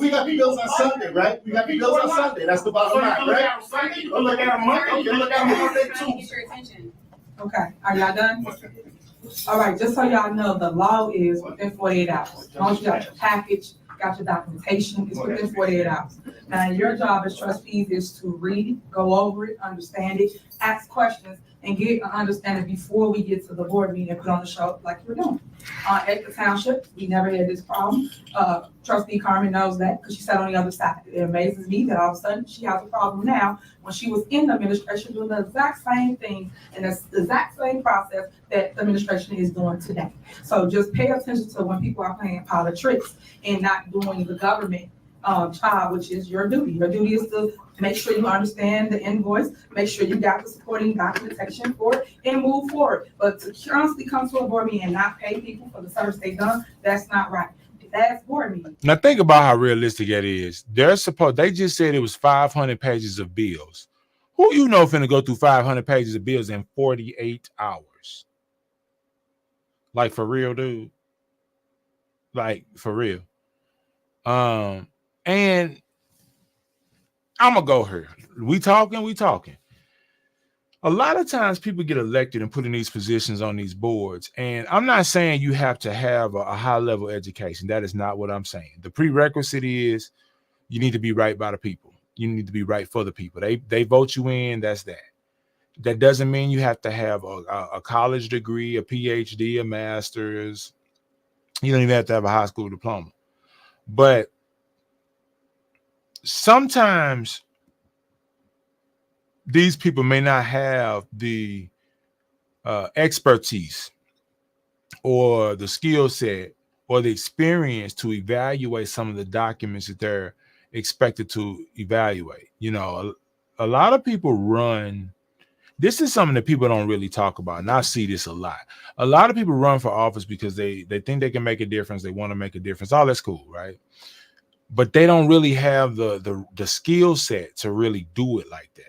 got the bills on Sunday, right? We got the bills on Sunday. That's the bottom line, right? Sunday, you look at them Monday, you look at them Monday too. Get your attention. Okay, are y'all done? All right, just so y'all know, the law is within 48 hours. As long as you got your package, got your documentation, it's within 48 hours. Now, your job as trustees is to read it, go over it, understand it, ask questions, and get an understanding before we get to the board meeting and put on the show like we're doing. At the township, we never had this problem. Trustee Carmen knows that because she sat on the other side. It amazes me that all of a sudden she has a problem now when she was in the administration doing the exact same thing and the exact same process that the administration is doing today. So just pay attention to when people are playing politics and not doing the government job, which is your duty. Your duty is to make sure you understand the invoice, make sure you got the supporting documentation for it, and move forward. But to constantly come to a board meeting and not pay people for the service they've done, that's not right. That's board meeting. Now think about how realistic that is. They just said it was 500 pages of bills. Who you know finna go through 500 pages of bills in 48 hours? Like, for real, dude. Like, for real. And I'm gonna go here. We talking. A lot of times people get elected and put in these positions on these boards. And I'm not saying you have to have a high level education. That is not what I'm saying. The prerequisite is You need to be right by the people. You need to be right for the people. They vote you in. That's that. That doesn't mean you have to have a college degree, a PhD, a master's. You don't even have to have a high school diploma. But sometimes these people may not have the expertise or the skill set or the experience to evaluate some of the documents that they're expected to evaluate. You know, a lot of people run. This is something that people don't really talk about, and I see this a lot. A lot of people run for office because they think they can make a difference. They want to make a difference. All that's cool, right? But they don't really have the skill set to really do it like that.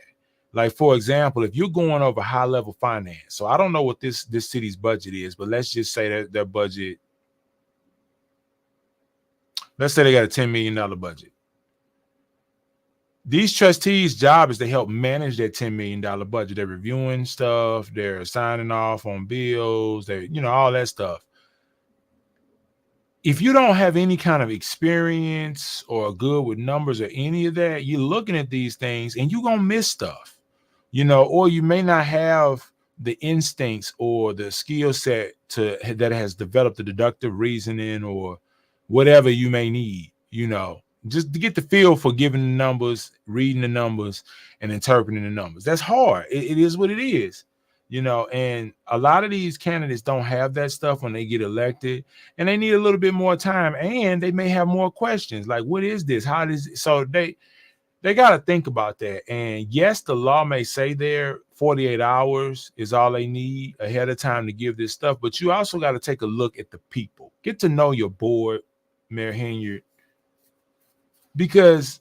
Like, for example, if you're going over high level finance, so I don't know what this city's budget is, but let's just say that their budget, let's say they got a $10 million budget. These trustees' job is to help manage that $10 million budget. They're reviewing stuff, they're signing off on bills, they, you know, all that stuff. If you don't have any kind of experience or good with numbers or any of that, you're looking at these things and you're gonna miss stuff, you know, or you may not have the instincts or the skill set that has developed the deductive reasoning or whatever you may need, you know, just to get the feel for giving the numbers, reading the numbers, and interpreting the numbers. That's hard. It is what it is, you know, and a lot of these candidates don't have that stuff when they get elected, and they need a little bit more time, and they may have more questions like, what is this? How does it? So they got to think about that. And yes, the law may say there 48 hours is all they need ahead of time to give this stuff, but you also got to take a look at the people. Get to know your board, Mayor Hanyard, because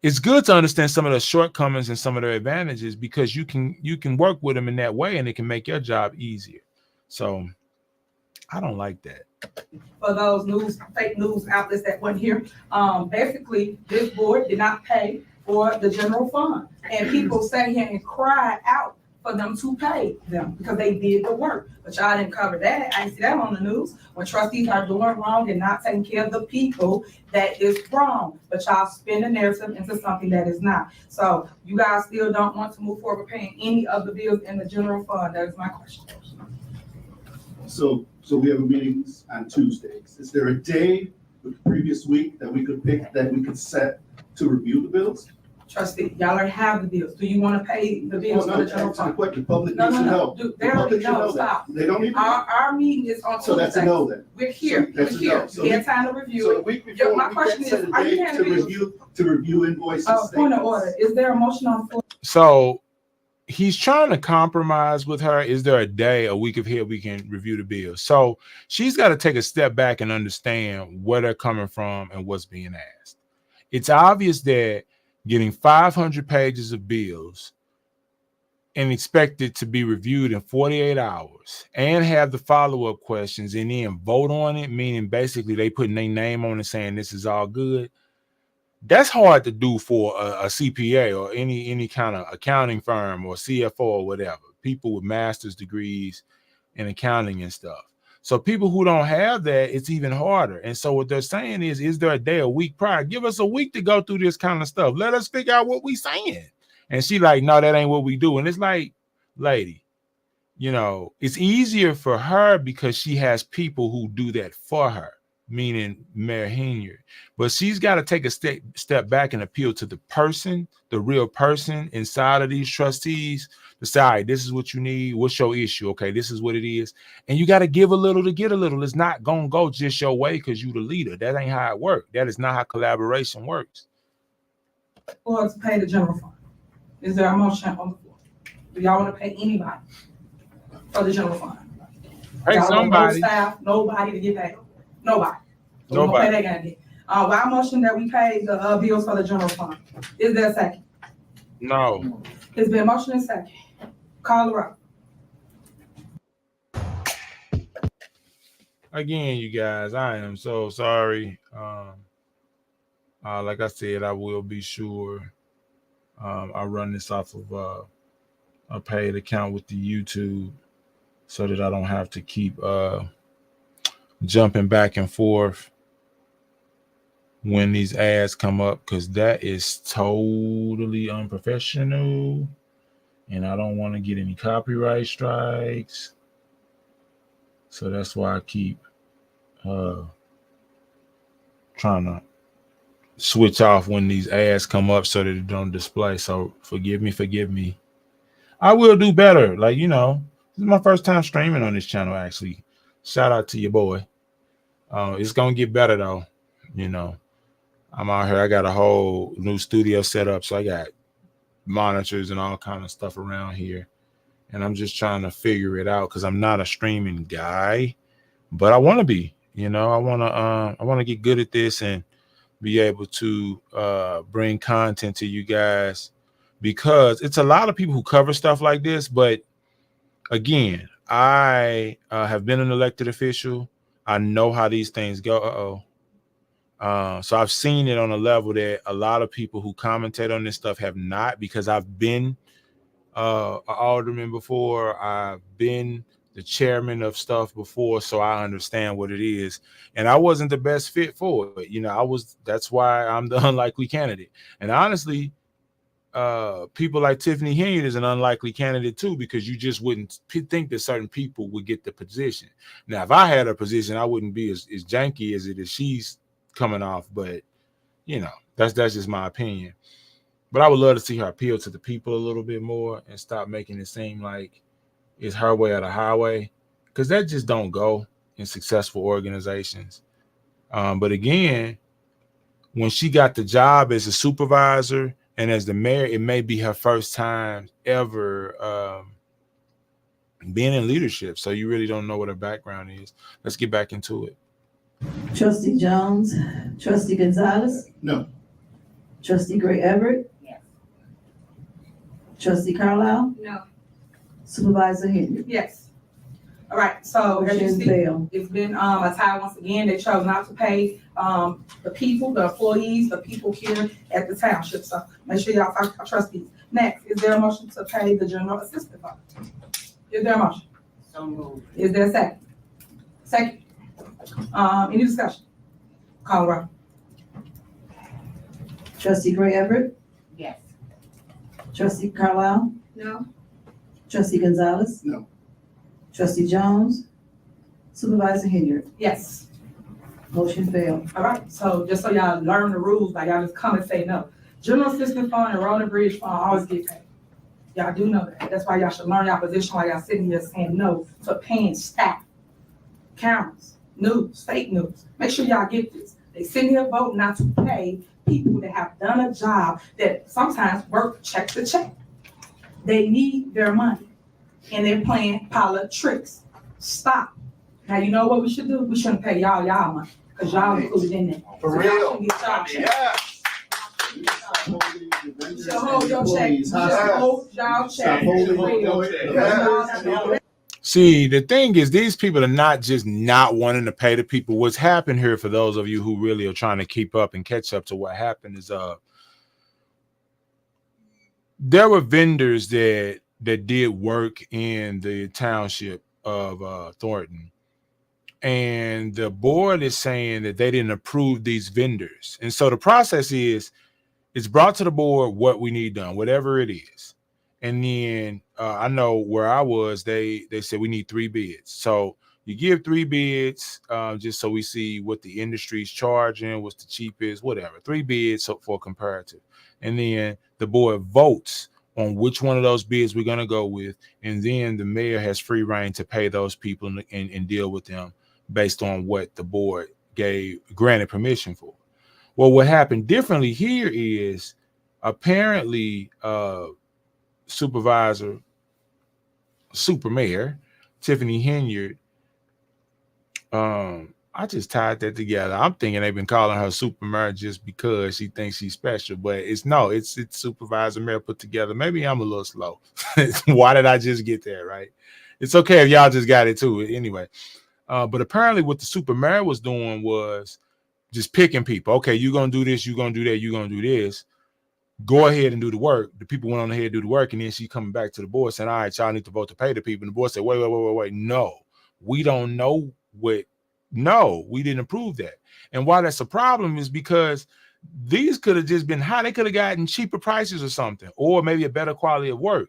it's good to understand some of the shortcomings and some of their advantages, because you can work with them in that way and it can make your job easier. So I don't like that. For those fake news outlets that weren't here, basically this board did not pay for the general fund, and people sat here and cried out for them to pay them because they did the work. But y'all didn't cover that. I didn't see that on the news. When trustees are doing wrong and not taking care of the people, that is wrong. But y'all spin the narrative into something that is not. So you guys still don't want to move forward paying any of the bills in the general fund. That is my question. So we have meetings on Tuesdays. Is there a day with the previous week that we could pick, that we could set to review the bills? Trustee, y'all already have the bills. Do you want to pay the bills for the general fund? The public No, needs to know. Dude, The they already public should know. know that. Stop. They don't need to know. Our meeting is on Tuesday. So that's a no then. We're here. So that's We're a here. no. So We had we- time to review So it. the week before, my we question can't set is, a are you date paying to the bills? review invoices. Point of statements. order. Is there a motion on the floor? So he's trying to compromise with her. Is there a week of here we can review the bills? So she's got to take a step back and understand where they're coming from and what's being asked. It's obvious that getting 500 pages of bills and expect it to be reviewed in 48 hours and have the follow-up questions and then vote on it, meaning basically they putting their name on it saying this is all good. That's hard to do for a CPA or any kind of accounting firm or CFO or whatever, people with master's degrees in accounting and stuff. So people who don't have that, it's even harder. And so what they're saying is there a day, a week prior? Give us a week to go through this kind of stuff. Let us figure out what we saying. And she like, no, that ain't what we do. And it's like, lady, you know, it's easier for her because she has people who do that for her, meaning Mayor Hanyard. But she's got to take a step back and appeal to the person, the real person inside of these trustees, to say, all right, this is what you need. What's your issue? Okay, this is what it is. And you got to give a little to get a little. It's not going to go just your way because you the leader. That ain't how it works. That is not how collaboration works. Or to pay the general fund? Is there a motion on the floor? Do y'all want to pay anybody for the general fund? Hey, Y'all want somebody. no staff, nobody to get paid. Nobody. So we gonna Nobody. pay that guy again. Why motion that we pay the bills for the general fund? Is there a second? No. It's been motion and second. Call the roll. Again, you guys, I am so sorry. Like I said, I will be sure I run this off of a paid account with the YouTube so that I don't have to keep jumping back and forth when these ads come up, because that is totally unprofessional, and I don't want to get any copyright strikes. So that's why I keep trying to switch off when these ads come up so that it don't display. So forgive me. I will do better. Like, you know, this is my first time streaming on this channel, actually. Shout out to your boy. It's gonna get better though. You know, I'm out here. I got a whole new studio set up, so I got monitors and all kind of stuff around here, and I'm just trying to figure it out because I'm not a streaming guy, but I want to be. You know, I want to get good at this and be able to bring content to you guys, because it's a lot of people who cover stuff like this. But again, I have been an elected official. I know how these things go. So I've seen it on a level that a lot of people who commentate on this stuff have not, because I've been an alderman before. I've been the chairman of stuff before, so I understand what it is. And I wasn't the best fit for it. You know, that's why I'm the unlikely candidate. And honestly, people like Tiffany Hanyard is an unlikely candidate too, because you just wouldn't think that certain people would get the position. Now, if I had a position, I wouldn't be as janky as it is she's coming off, but you know, that's just my opinion. But I would love to see her appeal to the people a little bit more and stop making it seem like it's her way or the highway, because that just don't go in successful organizations. But again, when she got the job as a supervisor and as the mayor, it may be her first time ever being in leadership. So you really don't know what her background is. Let's get back into it. Trustee Jones, trustee Gonzalez, No. trustee Gray Everett, Yes. trustee Carlisle, No. supervisor Henry. Yes. All right, so as you Motion see, failed. it's been a tie once again. They chose not to pay the people, the employees, the people here at the township. So make sure y'all talk to our trustees. Next, is there a motion to pay the general assistant fund? Is there a motion? So moved. Is there a second? Second. Any discussion? Call the roll. Trustee Gray Everett, Yes. trustee Carlisle, No. trustee Gonzalez. No. Trustee Jones, supervisor Henry. Yes. Motion failed. All right, so just so y'all learn the rules, like y'all just come and say no. General assistance fund and road and bridge fund always get paid. Y'all do know that. That's why y'all should learn y'all position while y'all sitting here saying no to paying staff, cameras, news, fake news. Make sure y'all get this. They sitting here voting not to pay people that have done a job that sometimes work check to check. They need their money and they're playing politics. Stop. Now, you know what we should do? We shouldn't pay y'all money because y'all included in there. For So y'all real. should get y'all check. Yes. You should hold your check. You should hold y'all check. Stop holding For real. your check. Because y'all have to- See, the thing is, these people are not just not wanting to pay the people. What's happened here, for those of you who really are trying to keep up and catch up to what happened, is there were vendors that did work in the township of Thornton, and the board is saying that they didn't approve these vendors. And so the process is, it's brought to the board what we need done, whatever it is. And then I know where I was, they said we need 3 bids. So you give 3 bids just so we see what the industry's charging, what's the cheapest, whatever. 3 bids for comparative. And then the board votes on which one of those bids we're going to go with. And then the mayor has free reign to pay those people and deal with them based on what the board granted permission for. Well, what happened differently here is apparently Supervisor, Super Mayor Tiffany Hanyard, I just tied that together. I'm thinking they've been calling her Super Mayor just because she thinks she's special, but it's Supervisor Mayor put together. Maybe I'm a little slow. Why did I just get there, right? It's okay if y'all just got it too. Anyway, but apparently what the Super Mayor was doing was just picking people. Okay, you're going to do this, you're going to do that, you're going to do this. Go ahead and do the work. The people went on ahead and do the work, and then she coming back to the board saying, all right, y'all need to vote to pay the people. And the board said, wait. No, we don't know what no, we didn't approve that. And why that's a problem is because these could have just been high. They could have gotten cheaper prices or something, or maybe a better quality of work.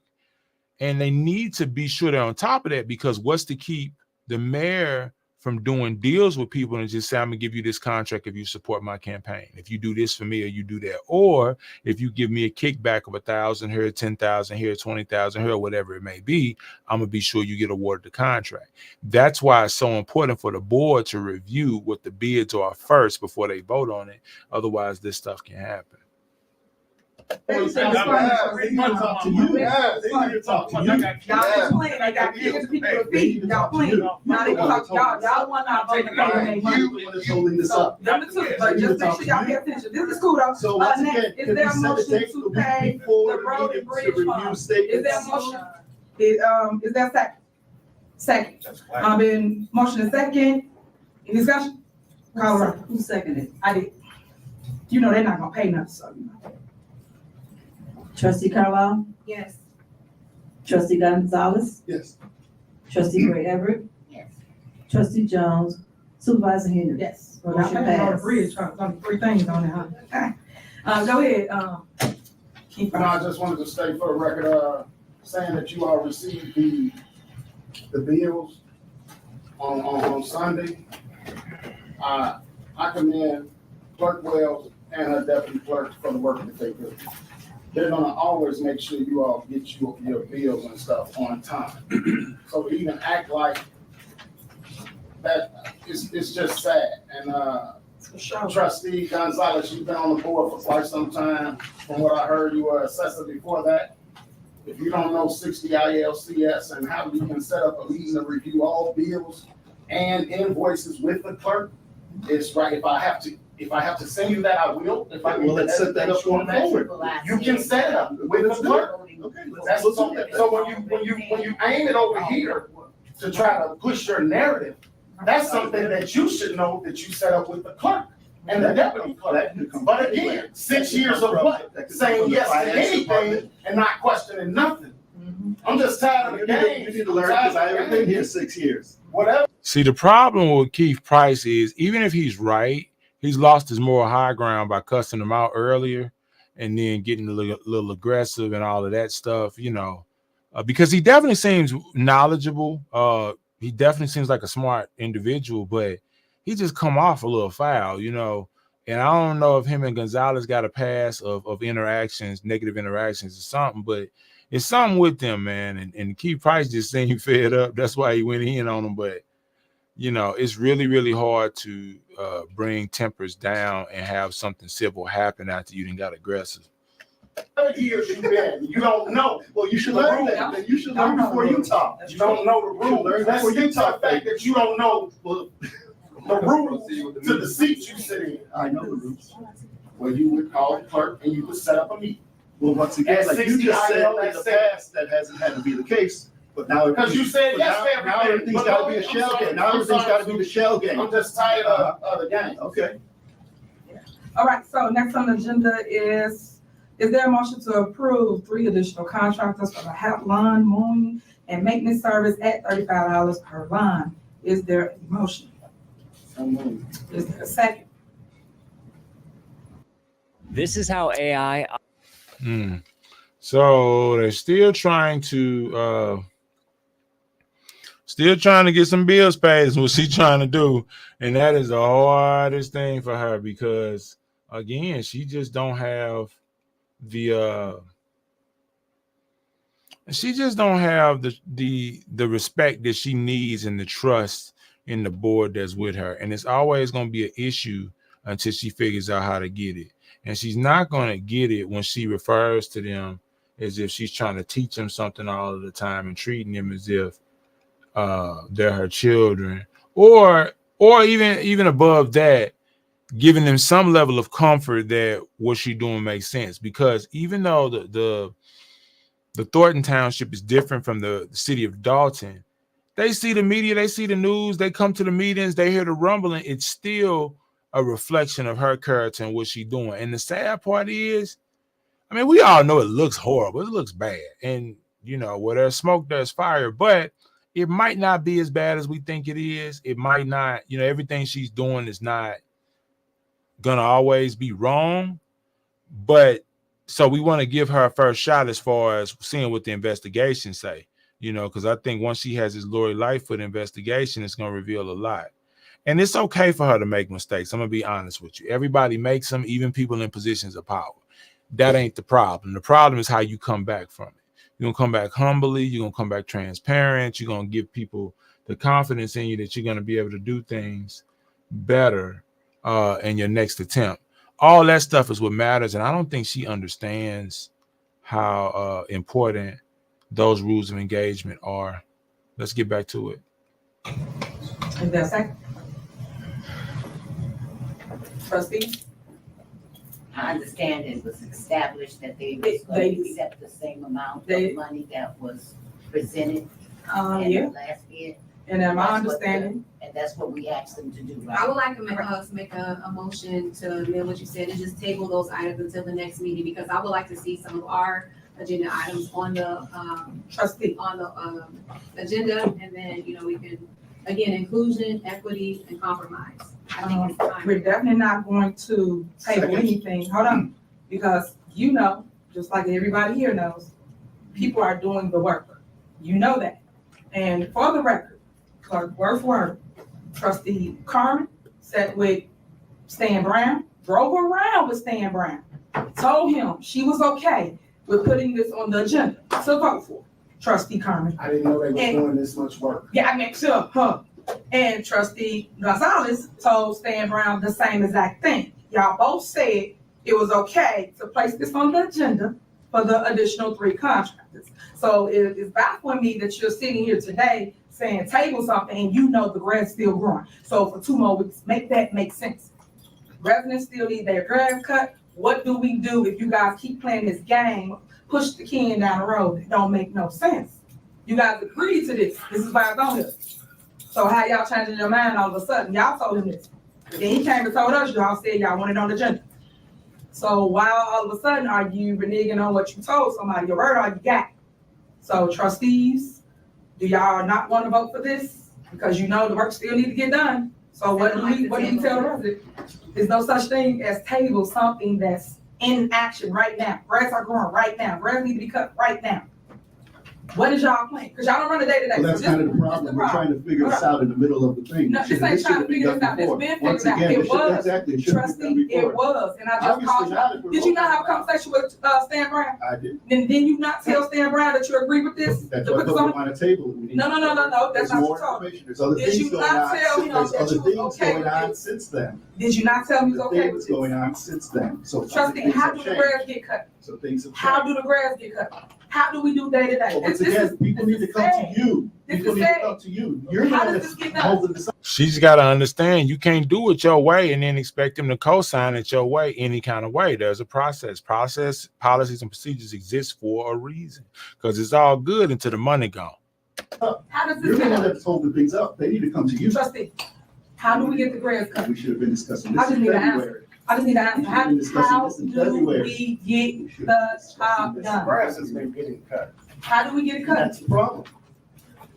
And they need to be sure they're on top of that, because what's to keep the mayor from doing deals with people and just say, I'm gonna give you this contract if you support my campaign, if you do this for me or you do that, or if you give me a kickback of 1,000 here, 10,000 here, 20,000 here, whatever it may be, I'm gonna be sure you get awarded the contract. That's why it's so important for the board to review what the bids are first before they vote on it. Otherwise, this stuff can happen. Y'all just playing. I got kids, people with feet. Y'all playing. Now they talk. Y'all want to vote Is holding this up. Number two, but just make sure y'all pay attention. This is cool though. So once Next, again, is can there we a set a motion date to the week pay before the road the and meeting bridge to review fund? Is statements? there a motion? Is there a second? Second. Been motion and second. Any discussion? Call the roll. Who seconded? I did. You know they're not gonna pay nothing, so you know. Trustee Carlisle? Yes. Trustee Gonzalez? Yes. Trustee Gray Everett? Yes. Trustee Jones? Supervisor Henry? Yes. Well, y'all Motion paying on the passed. bridge, only 3 things on it, huh? Go ahead, keep No, I just wanted to state for the record, saying that you all received the bills on Sunday. I commend Clerk Wells and her deputy clerk for the work that they do. They're gonna always make sure you all get your bills and stuff on time. So to even act like that, it's just sad. And, for sure. Trustee Gonzalez, you've been on the board for quite some time. From what I heard, you were assessor before that. If you don't know 60 ILCS and how you can set up a meeting to review all bills and invoices with the clerk, it's right. If I have to send you that, I will. If I Well, let's set that up going forward. You can set it up with the clerk. Okay, That's let's so, do that. so when you aim it over here to try to push your narrative, that's something that you should know that you set up with the clerk and the deputy clerk. But again, 6 years of what? Saying yes to anything and not questioning nothing. I'm just tired of the game. You need to learn, because I haven't been here 6 years. Whatever. See, the problem with Keith Price is, even if he's right, he's lost his moral high ground by cussing him out earlier and then getting a little aggressive and all of that stuff, you know, because he definitely seems knowledgeable. He definitely seems like a smart individual, but he just come off a little foul, you know. And I don't know if him and Gonzalez got a pass of interactions, negative interactions or something, but it's something with them, man. And Keith Price just seemed fed up. That's why he went in on him. But, you know, it's really, really hard to bring tempers down and have something civil happen after you done got aggressive. Years you've been, you don't know. Well, you should learn that. Then you should learn before you talk. You don't know the rules. Learn Let's before you get to the talk. fact that you don't know the rules to the seats you sit in. I know the rules. Well, you would call the clerk and you would set up a meeting. Well, once again, At like you 60 just said IL, in that's the it. past, that hasn't had to be the case. But now, Because you said yes to now everything. everything's But got to no, be a I'm shell sorry. game. Now I'm everything's sorry. got to be the shell game. I'm just tired of the game. Okay. All right, so next on the agenda is there a motion to approve 3 additional contractors for the lawn mowing and maintenance service at $35 per lawn? Is there a motion? Is there a second? This is how AI. So they're still trying to get some bills paid is what she's trying to do. And that is the hardest thing for her, because again, she just don't have the respect that she needs and the trust in the board that's with her. And it's always going to be an issue until she figures out how to get it. And she's not going to get it when she refers to them as if she's trying to teach them something all of the time and treating them as if they're her children, or even above that, giving them some level of comfort that what she's doing makes sense. Because even though the Thornton Township is different from the city of Dolton, they see the media, they see the news, they come to the meetings, they hear the rumbling. It's still a reflection of her character and what she's doing. And the sad part is, I mean, we all know it looks horrible. It looks bad. And, you know, where there's smoke, there's fire. But it might not be as bad as we think it is. It might not, everything she's doing is not gonna always be wrong, but so we want to give her a first shot as far as seeing what the investigation say, because I think once she has this Lori Lightfoot investigation, it's gonna reveal a lot. And it's okay for her to make mistakes. I'm gonna be honest with you. Everybody makes them, even people in positions of power. That ain't the problem. The problem is how you come back from it. You're gonna come back humbly, you're gonna come back transparent, you're gonna give people the confidence in you that you're gonna be able to do things better in your next attempt. All that stuff is what matters, and I don't think she understands how important those rules of engagement are. Let's get back to it. Is there a second? Trustee? I understand it was established that they was going to accept the same amount of money that was presented in Yeah, the last year. and in my understanding, And that's what we asked them to do, I right? would like to make a motion to amend what you said and just table those items until the next meeting, because I would like to see some of our agenda items on the, trustee, agenda, and then, we can, again, inclusion, equity, and compromise. I think it's time. we're definitely not going to table Second. anything, hold on, because just like everybody here knows, people are doing the work. You know that. And for the record, clerk, word for word, trustee Carmen sat with Stan Brown, drove around with Stan Brown, told him she was okay with putting this on the agenda to vote for. Trustee Carmen. I didn't know they were doing this much work. Yeah, I mean, sure, huh? And Trustee Gonzalez told Stan Brown the same exact thing. Y'all both said it was okay to place this on the agenda for the additional 3 contractors. So it's baffling me that you're sitting here today saying table something and the grass still growing. So for 2 more weeks, make that make sense. Residents still need their grass cut. What do we do if you guys keep playing this game, push the can down the road? It don't make no sense. You guys agreed to this. This is why it's on here. So how y'all changing your mind all of a sudden? Y'all told him this. Then he came and told us, y'all said y'all wanted on the agenda. So why all of a sudden are you reneging on what you told somebody? Your word all you got. So trustees, do y'all not want to vote for this? Because the work still need to get done. So what do you tell the resident? There's no such thing as table something that's in action right now. Grass are growing right now. Grass need to be cut right now. What is y'all plan? Because y'all don't run the day to day. Well, that's kind of the problem. We're trying to figure this out in the middle of the thing. No, this ain't trying to figure this out. It's been figured out. It was. Exactly. It should have been done Trustee, it before. was. And I just called you. Did you not have a conversation with Stan Brown? I did. Then you not tell Stan Brown that you agree with this? That's To why I put this put on? them on a table. We need- No. That's There's not more what you told me. information. There's other Did things you going not on. tell him There's that other you was things okay going with on this? since then. Did you not tell him he was The okay things with going this? on since then. So Trustee, things how have do the changed. grass get cut? So things have How changed. do the grass get cut? How do we do day to day? Well, once again, people need to come to you. This People is need to sad. come to you. You're the How one does that's this get done? holding this up. She's got to understand you can't do it your way and then expect them to co-sign it your way any kind of way. There's a process, policies, and procedures exist for a reason, because it's all good until the money gone. How does You're this the get one done? that's holding things up. They need to come to you. Trustee, how do we get the grass cut? We should have been discussing I this just in need an February. I just need to answer. We should have been discussing How this in do February. we get the job done? Grass has been getting cut. How do we get it cut? That's the problem.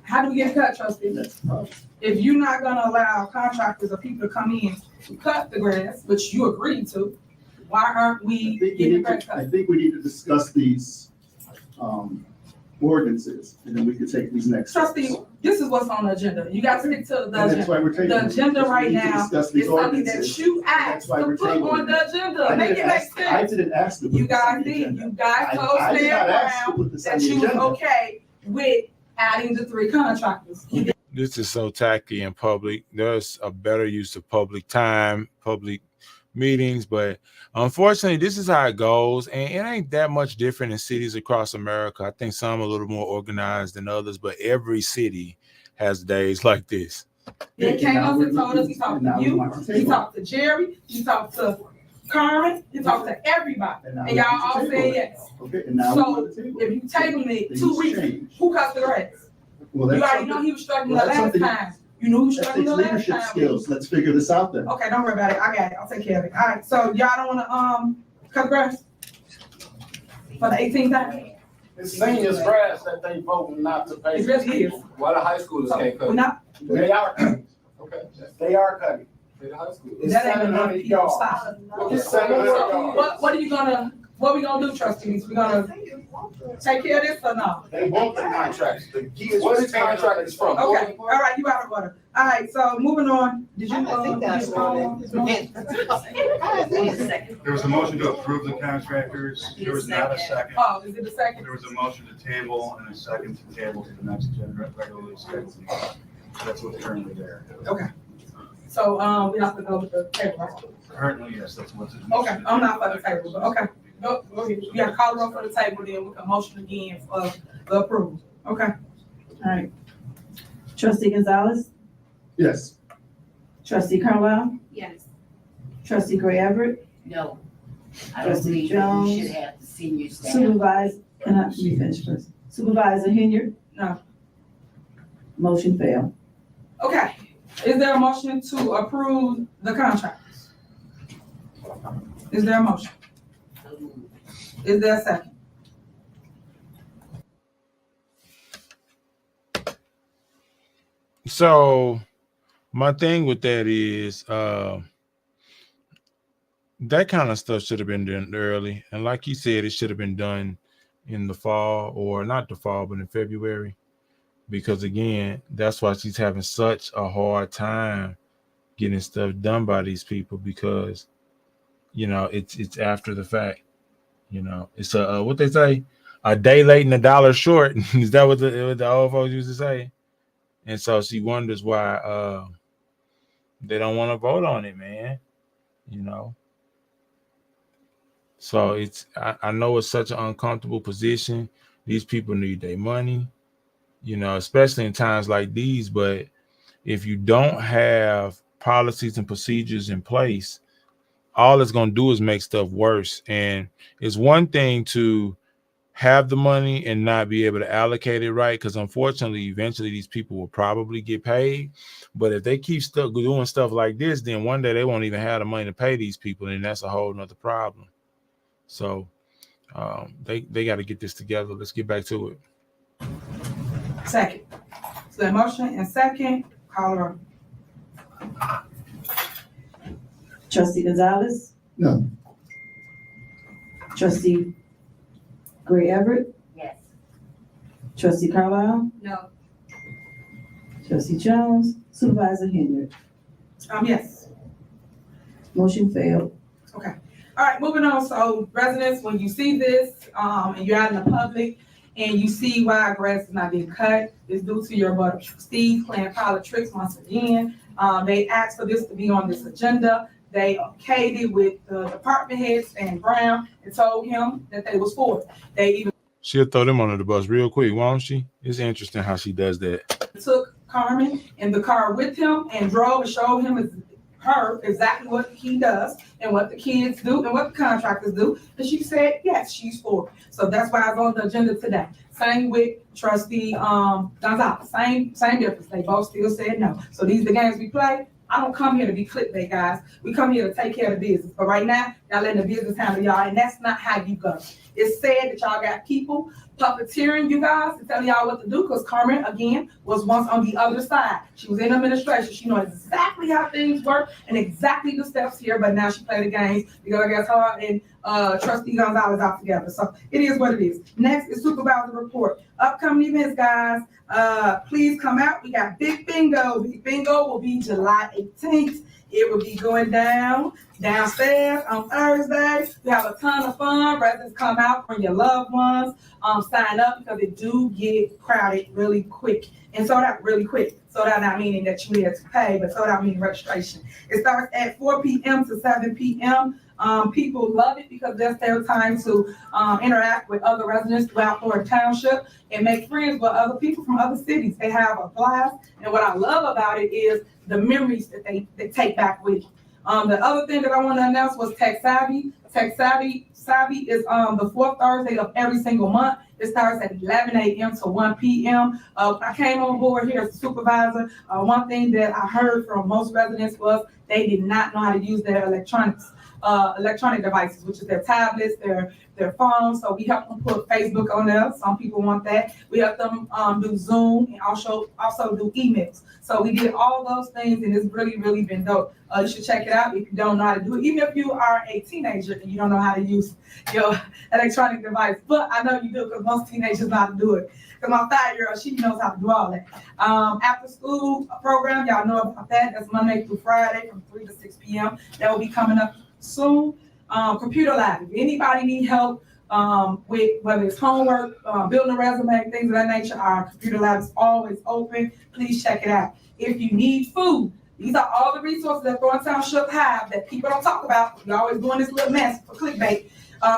How do we get it cut, trustee? That's the problem. If you're not gonna allow contractors or people to come in to cut the grass, which you agreed to, why aren't we getting the grass I cut? think we need to discuss these ordinances, and then we can take these next steps. Trustee, this is what's on the agenda. You gotta stick to the And that's agenda. why we're taking. The agenda right We need to now discuss is these something that ordinances. you asked That's why to we're put on tabling the it. agenda. Make it make I sense. didn't ask to put You this on guys the did. agenda. You guys told I did not Stan ask to Brown put this on that the you was agenda. okay with adding the 3 contractors. You did. This is so tacky in public. There's a better use of public time, public meetings, but unfortunately, this is how it goes. And it ain't that much different in cities across America. I think some are a little more organized than others, but every city has days like this. He came up and told us he talked to Now we you, want to he table. talked to Jerry, he talked to Carmen, he talked to everybody. And now And we y'all want to all table said it. yes. Okay, and now So, we're on the table. If you tabling it Things 2 weeks, change. who cut the grass? Well, You that's already know something, he was struggling well, the that's last something- time. You knew he was that struggling takes the last leadership time. skills. Let's figure this out then. Okay, don't worry about it. I got it. I'll take care of it. All right, so y'all don't wanna, cut the grass? For the 18th time? It's seniors grass that they voting not to pay. It really is. Why the high schoolers can't We're cut? not, They are cutting. Okay, They are cutting. pay the high school. It's that ain't enough 700 people yards. stop. It's 700 yards. What we gonna do, trustees? We gonna take care of this or no? They want the contracts. The kids. Where this contract is from? Okay, all right, you out of order. All right, so moving on. Did you, There was a motion to approve the contractors. There was not a second. Oh, is it a second? There was a motion to table and a second to table to the next agenda, regularly scheduled meeting. That's what's currently there. Okay. So, we have to go with the table, right? Currently, yes, that's what's. Okay, I'm not for the table, but okay. Go ahead. We got to call the roll for the table, then we can motion again for the approval. Okay. All right. Trustee Gonzalez, Yes. trustee Carlisle, Yes. trustee Gray Everett, No. I don't Trustee believe that we Jones. should have the senior staff. Supervisor, let me finish first. Supervisor Hanyard. No. Motion failed. Okay. Is there a motion to approve the contracts? Is there a motion? Is there a second? So my thing with that is that kind of stuff should have been done early. And like you said, it should have been done in the fall, or not the fall, but in February. Because again, that's why she's having such a hard time getting stuff done by these people, because it's after the fact. It's what they say, a day late and a dollar short. Is that what the old folks used to say? And so she wonders why they don't want to vote on it, man. So I know it's such an uncomfortable position. These people need their money, especially in times like these. But if you don't have policies and procedures in place, all it's going to do is make stuff worse. And it's one thing to have the money and not be able to allocate it right, because unfortunately, eventually these people will probably get paid. But if they keep doing stuff like this, then one day they won't even have the money to pay these people, and that's a whole nother problem. So they got to get this together. Let's get back to it. Second. So the motion and second, call her. Trustee Gonzalez, No. trustee Gray Everett, Yes. trustee Carlisle, No. trustee Jones, supervisor Hanyard. Yes. Motion failed. Okay. All right, moving on. So residents, when you see this, and you're out in the public and you see why grass is not being cut, it's due to your board of trustees playing politics once again. They asked for this to be on this agenda. They okayed it with the department heads and Brown and told him that they was for it. They even She'll throw them under the bus real quick, won't she? It's interesting how she does that. took Carmen in the car with him and drove and showed him her exactly what he does and what the kids do and what the contractors do. And she said, yes, she's for it. So that's why it's on the agenda today. Same with trustee Gonzalez. Same difference. They both still said no. So these are the games we play. I don't come here to be clickbait, guys. We come here to take care of the business. But right now, y'all letting the business handle y'all, and that's not how you go. It's sad that y'all got people puppeteering you guys to tell y'all what to do, because Carmen, again, was once on the other side. She was in administration. She knows exactly how things work and exactly the steps here, but now she played the games because I guess her and trustee Gonzalez out together. So it is what it is. Next is supervisor report. Upcoming events, guys. Please come out. We got Big Bingo. Big Bingo will be July 18th. It will be going downstairs on Thursday. We have a ton of fun. Residents, come out, bring your loved ones. Sign up because it do get crowded really quick and sold out really quick. Sold out not meaning that you had to pay, but sold out meaning registration. It starts at 4 p.m. to 7 p.m. People love it because that's their time to interact with other residents throughout Thornton Township and make friends with other people from other cities. They have a blast, and what I love about it is the memories that they take back with you. The other thing that I want to announce was Tech Savvy. Tech Savvy is the fourth Thursday of every single month. It starts at 11 a.m. to 1 p.m. I came on board here as a supervisor. One thing that I heard from most residents was they did not know how to use their electronics. electronic devices, which is their tablets, their phones. So we help them put Facebook on there. Some people want that. We help them do Zoom and also do emails. So we did all those things, and it's really, really been dope. You should check it out if you don't know how to do it. Even if you are a teenager and you don't know how to use your electronic device. But I know you do, because most teenagers know how to do it. Because my 5-year-old, she knows how to do all that. After school program, y'all know about that. That's Monday through Friday from 3 to 6 p.m. That will be coming up soon. Computer lab. If anybody need help with whether it's homework, building a resume, things of that nature, our computer lab is always open. Please check it out. If you need food, these are all the resources that Thornton Township have that people don't talk about. We're always doing this little mess for clickbait.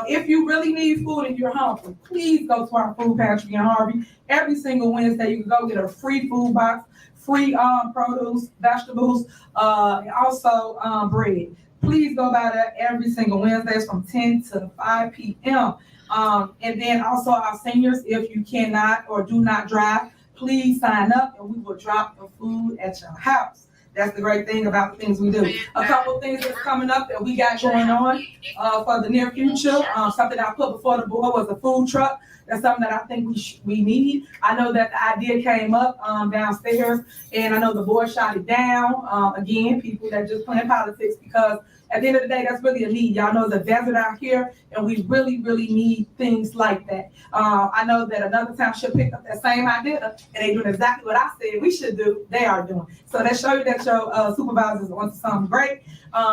If you really need food and you're hungry, please go to our food pantry in Harvey. Every single Wednesday, you can go get a free food box, free produce, vegetables, and also bread. Please go by there every single Wednesday from 10 to 5 p.m. And then also our seniors, if you cannot or do not drive, please sign up and we will drop the food at your house. That's the great thing about the things we do. A couple of things that's coming up that we got going on for the near future. Something I put before the board was a food truck. That's something that I think we need. I know that the idea came up downstairs, and I know the board shot it down. Again, people that just playing politics, because at the end of the day, that's really a need. Y'all know the desert out here, and we really, really need things like that. I know that another township picked up that same idea, and they doing exactly what I said we should do. They are doing. So that show you that your supervisors want something great,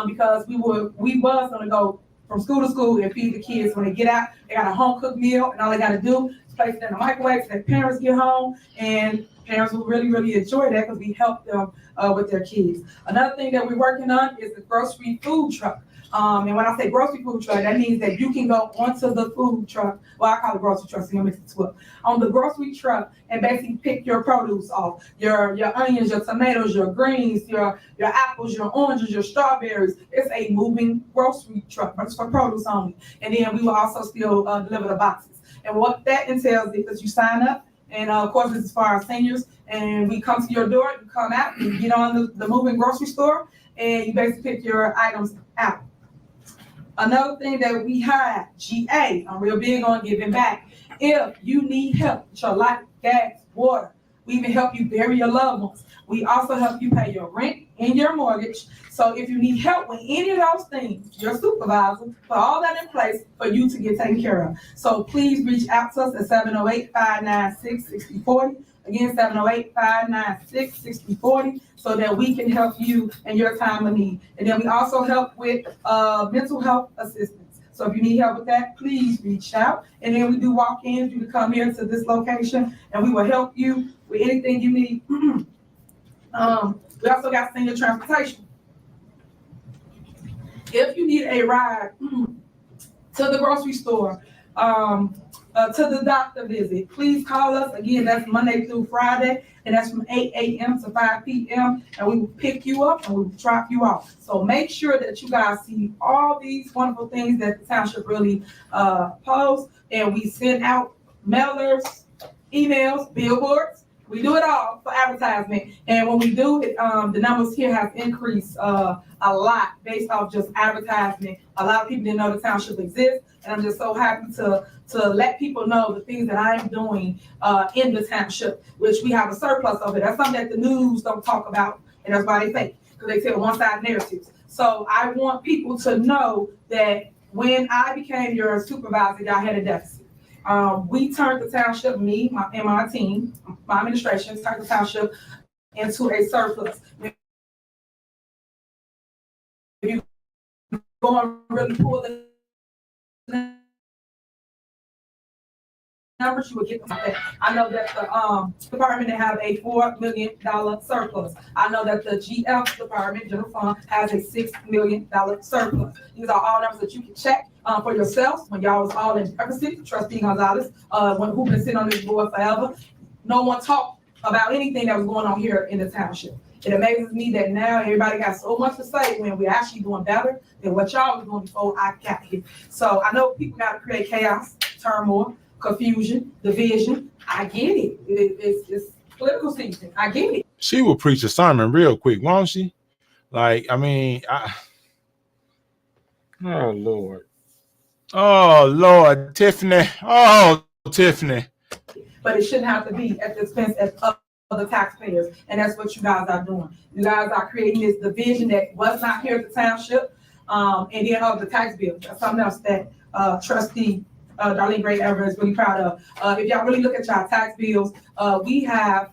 because we was going to go from school to school and feed the kids when they get out. They got a home cooked meal, and all they got to do is place it in the microwave so their parents get home, and parents will really, really enjoy that because we help them with their kids. Another thing that we're working on is the grocery food truck. And when I say grocery food truck, that means that you can go onto the food truck. Well, I call it grocery truck, so you mix it up. On the grocery truck and basically pick your produce off. Your onions, your tomatoes, your greens, your apples, your oranges, your strawberries. It's a moving grocery truck, but it's for produce only. And then we will also still deliver the boxes. And what that entails is that you sign up, and of course this is for our seniors, and we come to your door, you come out, you get on the moving grocery store, and you basically pick your items out. Another thing that we have, GA, I'm real big on giving back. If you need help with your light, gas, water, we even help you bury your loved ones. We also help you pay your rent and your mortgage. So if you need help with any of those things, your supervisor put all that in place for you to get taken care of. So please reach out to us at 708-596-6040. Again, 708-596-6040, so that we can help you in your time of need. And then we also help with mental health assistance. So if you need help with that, please reach out. And then we do walk-ins. You can come here to this location, and we will help you with anything you need. We also got senior transportation. If you need a ride to the grocery store, to the doctor visit, please call us. Again, that's Monday through Friday, and that's from 8 a.m. to 5 p.m. And we will pick you up and we will drop you off. So make sure that you guys see all these wonderful things that the township really posts. And we send out mailers, emails, billboards. We do it all for advertisement. And when we do it, the numbers here have increased a lot based off just advertisement. A lot of people didn't know the township exists. And I'm just so happy to let people know the things that I'm doing in the township, which we have a surplus of it. That's something that the news don't talk about, and that's why they fake, because they tell one-sided narratives. So I want people to know that when I became your supervisor, y'all had a deficit. We turned the township, me and my team, my administration, turned the township into a surplus. If you go and really pull the numbers, you would get that. I know that the department have a $4 million surplus. I know that the GF department, general fund, has a $6 million surplus. These are all numbers that you can check for yourselves when y'all was all in deficit. Trustee Gonzalez, who's been sitting on this board forever, no one talked about anything that was going on here in the township. It amazes me that now everybody got so much to say when we're actually doing better than what y'all was doing before I got here. So I know people got to create chaos, turmoil, confusion, division. I get it. It's political season. I get it. She will preach a sermon real quick, won't she? Like, I mean, Oh Lord. Oh Lord, Tiffany. Oh, Tiffany. But it shouldn't have to be at the expense of the taxpayers, and that's what you guys are doing. You guys are creating this division that was not here at the township, and then the tax bill. That's something else that trustee Darlene Gray Ever is really proud of. If y'all really look at y'all tax bills, we have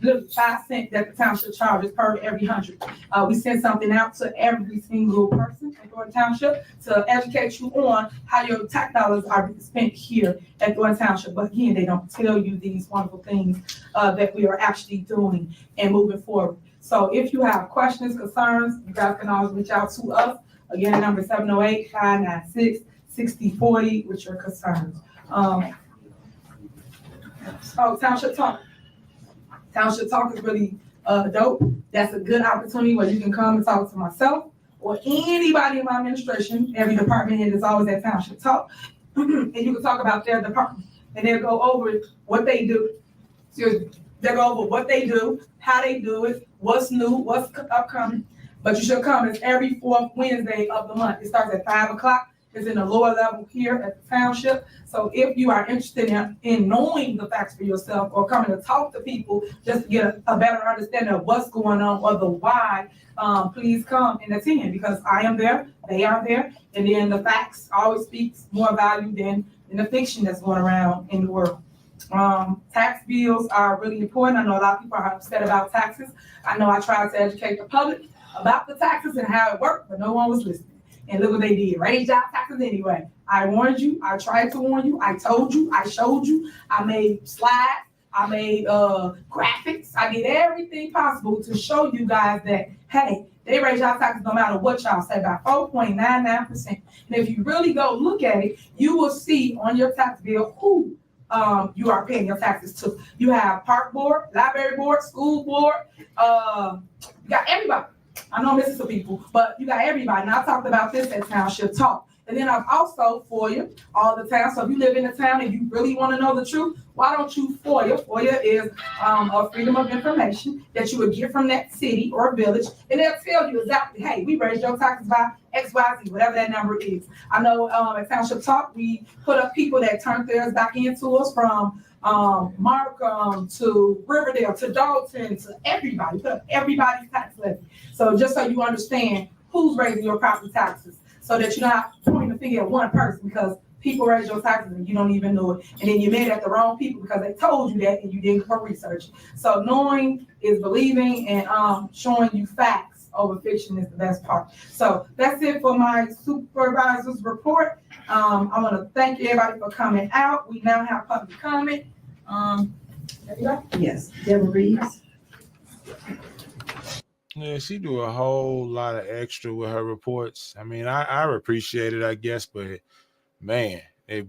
literally 5 cents that the township charges per every 100. We send something out to every single person in Thornton Township to educate you on how your tax dollars are spent here at Thornton Township. But again, they don't tell you these wonderful things that we are actually doing and moving forward. So if you have questions, concerns, you guys can always reach out to us. Again, the number is 708-596-6040 with your concerns. Township Talk. Township Talk is really dope. That's a good opportunity where you can come and talk to myself or anybody in my administration. Every department head is always at Township Talk. And you can talk about their department. And they'll go over what they do. Seriously, they'll go over what they do, how they do it, what's new, what's upcoming. But you should come. It's every 4th Wednesday of the month. It starts at 5 o'clock. It's in the lower level here at the township. So if you are interested in knowing the facts for yourself or coming to talk to people just to get a better understanding of what's going on or the why, please come and attend, because I am there, they are there, and then the facts always speaks more value than the fiction that's going around in the world. Tax bills are really important. I know a lot of people are upset about taxes. I know I tried to educate the public about the taxes and how it worked, but no one was listening. And look what they did, raise y'all taxes anyway. I warned you, I tried to warn you, I told you, I showed you, I made slides, I made graphics, I did everything possible to show you guys that, hey, they raise y'all taxes no matter what y'all say, by 4.99%. And if you really go look at it, you will see on your tax bill who you are paying your taxes to. You have park board, library board, school board, you got everybody. I know I'm missing some people, but you got everybody. And I talked about this at Township Talk. And then I've also FOIA all the time. So if you live in the town and you really want to know the truth, why don't you FOIA? FOIA is a freedom of information that you would get from that city or village. And they'll tell you exactly, hey, we raised your taxes by XYZ, whatever that number is. I know at Township Talk, we put up people that turned theirs back into us from Markham to Riverdale to Dolton to everybody. Put up everybody's tax levy. So just so you understand who's raising your property taxes, so that you're not pointing the finger at one person, because people raise your taxes and you don't even know it. And then you're mad at the wrong people because they told you that and you didn't go research. So knowing is believing, and showing you facts over fiction is the best part. So that's it for my supervisor's report. I want to thank everybody for coming out. We now have public comment. Yes, Deborah Reeves. Yeah, she do a whole lot of extra with her reports. I mean, I appreciate it, I guess, but man,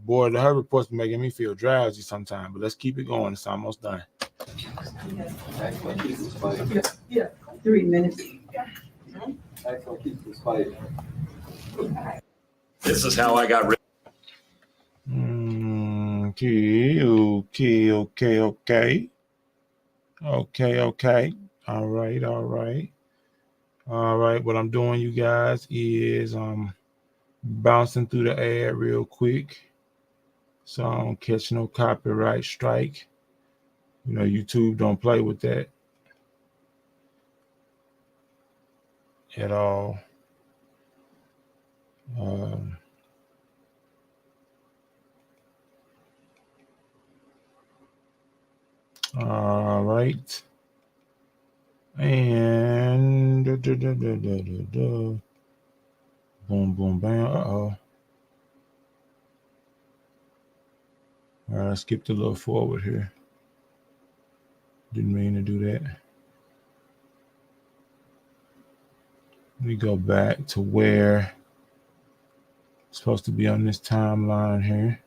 boy, her reports making me feel drowsy sometimes. But let's keep it going. It's almost done. Yeah. 3 minutes. This is how I got rid. Okay. All right. What I'm doing, you guys, is bouncing through the ad real quick, so I don't catch no copyright strike. You know, YouTube don't play with that at all. All right. And boom, boom, bam. All right, I skipped a little forward here. Didn't mean to do that. Let me go back to where it's supposed to be on this timeline here.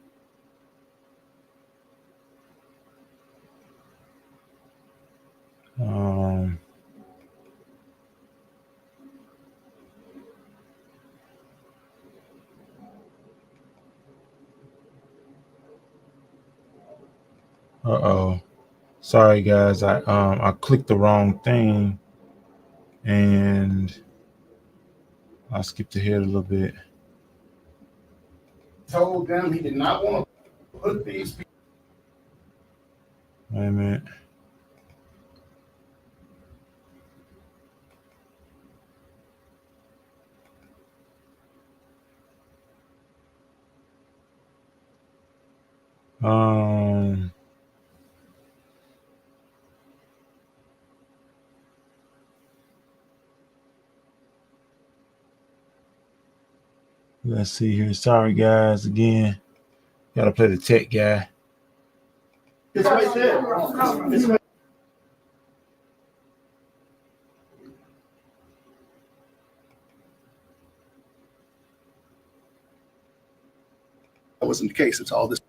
Sorry guys, I clicked the wrong thing and I skipped ahead a little bit. told them he did not want to put these people. Wait a minute. Let's see here. Sorry, guys. Again, gotta play the tech guy. It's right there. It's right. That wasn't the case. It's all this.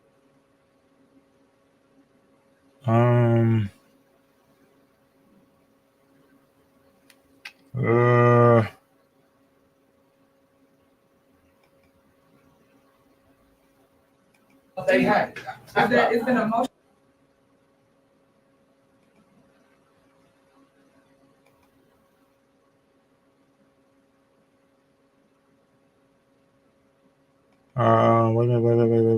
They had. It's been a motion.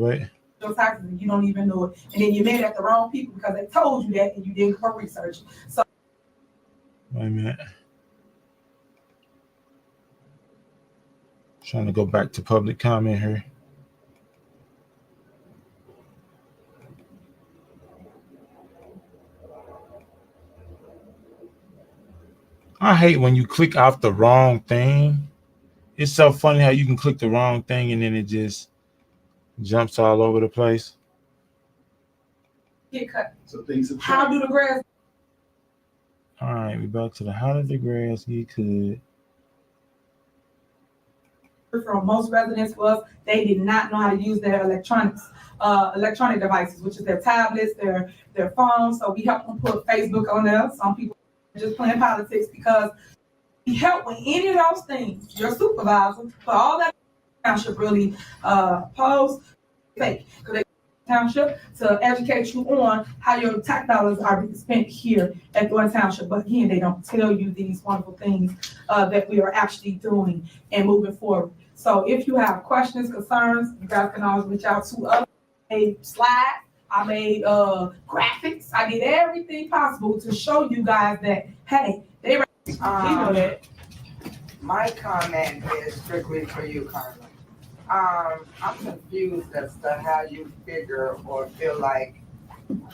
Wait. Your taxes and you don't even know it, and then you're mad at the wrong people because they told you that and you didn't go research. So Wait a minute. Trying to go back to public comment here. I hate when you click off the wrong thing. It's so funny how you can click the wrong thing and then it just jumps all over the place. get cut. So things have How do the grass? All right, we're back to the how did the grass get cut? From most residents was they did not know how to use their electronic devices, which is their tablets, their phones. So we helped them put Facebook on there. Some people are just playing politics because we help with any of those things. Your supervisor, for all that township really pose fake. Township to educate you on how your tax dollars are being spent here at Thornton Township. But again, they don't tell you these wonderful things that we are actually doing and moving forward. So if you have questions, concerns, you guys can always reach out to us. I made slides, I made graphics, I did everything possible to show you guys that, hey, they know that. My comment is strictly for you, Carla. I'm confused as to how you figure or feel like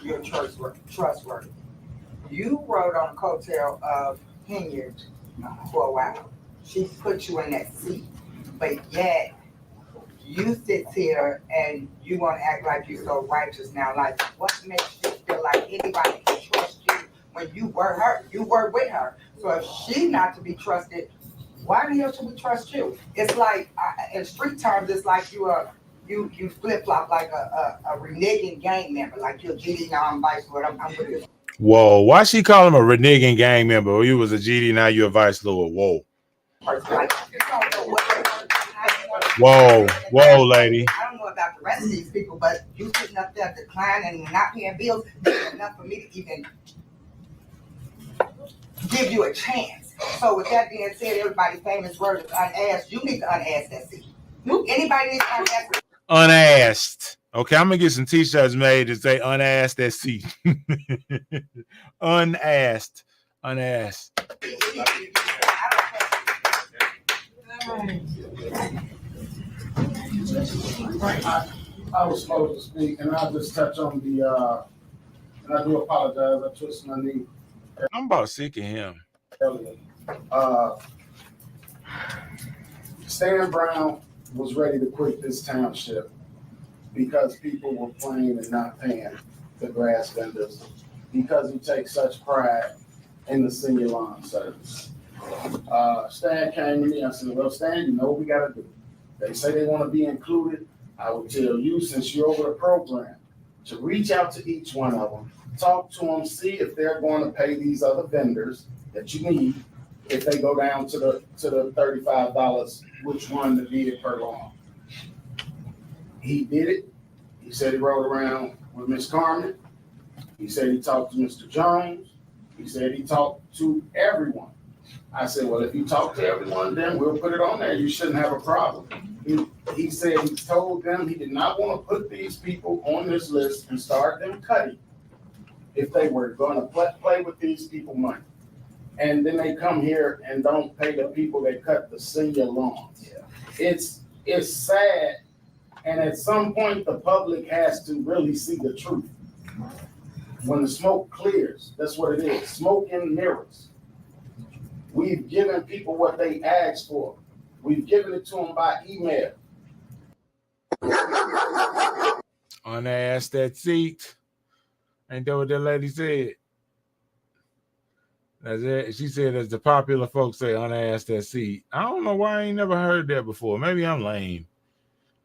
you're trustworthy. You rode on the coattail of Hanyard for a while. She put you in that seat, but yet you sit here and you want to act like you're so righteous now. Like, what makes you feel like anybody can trust you when you were her? You were with her. So if she not to be trusted, why the hell should we trust you? It's like, in street terms, it's like you flip flop like a reneging gang member, like you're GD now I'm vice lord. I'm with you. Whoa, why she call him a reneging gang member? Oh, you was a GD, now you're a vice lord. Whoa. Like, you don't know what Whoa, lady. I don't know about the rest of these people, but you sitting up there declining and not paying bills is enough for me to even give you a chance. So with that being said, everybody's famous word is unasked. You need to unask that seat. Anybody needs to unask. Unasked. Okay, I'm gonna get some t-shirts made that say unasked that seat. Unasked. I was supposed to speak, and I'll just touch on the, and I do apologize, I twisted my knee. I'm about sick of him. Stan Brown was ready to quit this township because people were playing and not paying the grass vendors because he takes such pride in the senior lawn service. Stan came to me, I said, well, Stan, you know what we gotta do. They say they wanna be included. I would tell you, since you're over the program, to reach out to each one of them, talk to them, see if they're going to pay these other vendors that you need if they go down to the $35, which one to bid per lawn. He did it. He said he rode around with Miss Carmen. He said he talked to Mr. Jones. He said he talked to everyone. I said, well, if you talk to everyone, then we'll put it on there. You shouldn't have a problem. He said he told them he did not want to put these people on this list and start them cutting if they were going to play with these people money. And then they come here and don't pay the people that cut the senior lawns. Yeah. It's sad. And at some point, the public has to really see the truth. When the smoke clears, that's what it is. Smoke and mirrors. We've given people what they asked for. We've given it to them by email. Unasked that seat. Ain't that what that lady said? That's it. She said, as the popular folks say, unasked that seat. I don't know why I ain't never heard that before. Maybe I'm lame.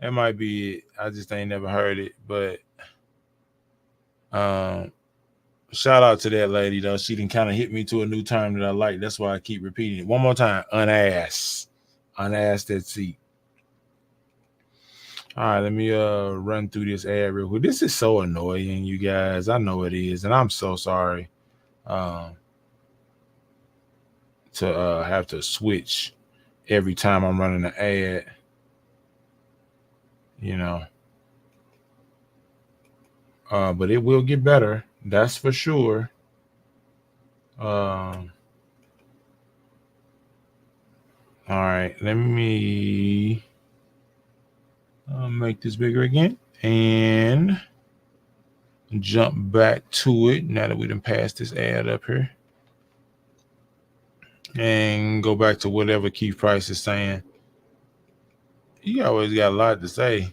That might be it. I just ain't never heard it. But shout out to that lady, though. She done kind of hit me to a new term that I like. That's why I keep repeating it. One more time. Unasked. Unasked that seat. All right, let me run through this ad real quick. This is so annoying, you guys. I know it is, and I'm so sorry to have to switch every time I'm running an ad. You know, but it will get better. That's for sure. All right, let me make this bigger again and jump back to it now that we done passed this ad up here and go back to whatever Keith Price is saying. He always got a lot to say.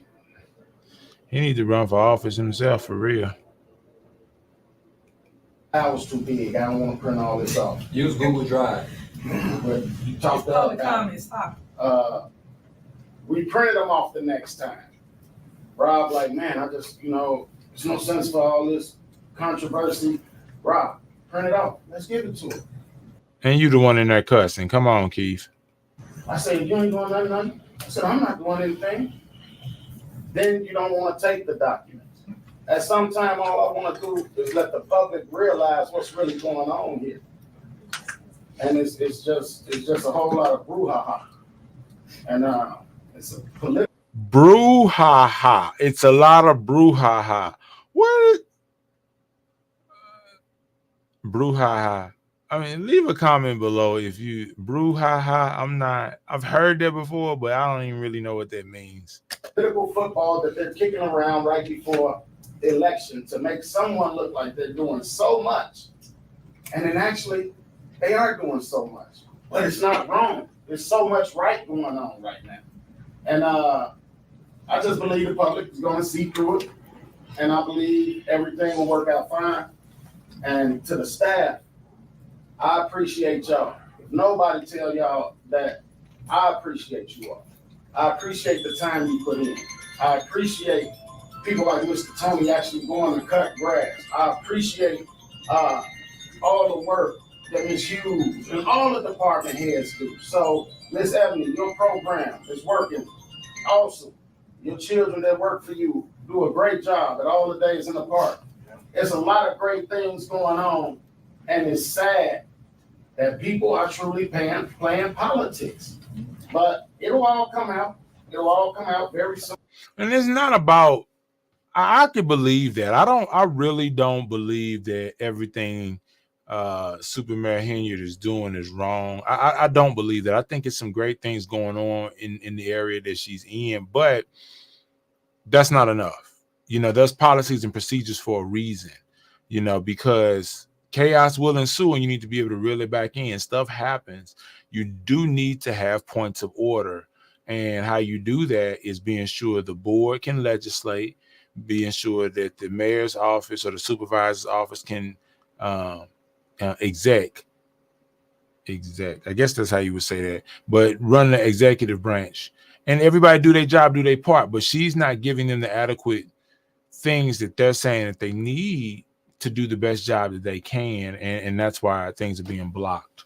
He needs to run for office himself for real. That was too big. I don't want to print all this off. Use Google Drive. But you talked Public comments, stop. We printed them off the next time. Rob, like, man, I just, there's no sense for all this controversy. Rob, print it off. Let's give it to him. And you the one in there cussing. Come on, Keith. I said, you ain't doing nothing. I said, I'm not doing anything. Then you don't want to take the documents. At some time, all I want to do is let the public realize what's really going on here. And it's just a whole lot of brouhaha. And it's a political Brouhaha. It's a lot of brouhaha. What? Brouhaha. I mean, leave a comment below if you brouhaha. I've heard that before, but I don't even really know what that means. political football that they're kicking around right before the election to make someone look like they're doing so much. And then actually, they are doing so much. But it's not wrong. There's so much right going on right now. And I just believe the public is going to see through it. And I believe everything will work out fine. And to the staff, I appreciate y'all. If nobody tell y'all that, I appreciate you all. I appreciate the time you put in. I appreciate people like Mr. Tony actually going to cut grass. I appreciate all the work that Ms. Hughes and all the department heads do. So, Ms. Ebony, your program is working awesome. Your children that work for you do a great job at all the days in the park. There's a lot of great things going on, and it's sad that people are truly playing politics. But it'll all come out. It'll all come out very soon. And it's not about, I could believe that. I really don't believe that everything Super Mayor Hanyard is doing is wrong. I don't believe that. I think it's some great things going on in the area that she's in, but that's not enough. There's policies and procedures for a reason, because chaos will ensue and you need to be able to reel it back in. Stuff happens. You do need to have points of order. And how you do that is being sure the board can legislate, being sure that the mayor's office or the supervisor's office can exec. I guess that's how you would say that. But run the executive branch. And everybody do their job, do their part. But she's not giving them the adequate things that they're saying that they need to do the best job that they can. And that's why things are being blocked.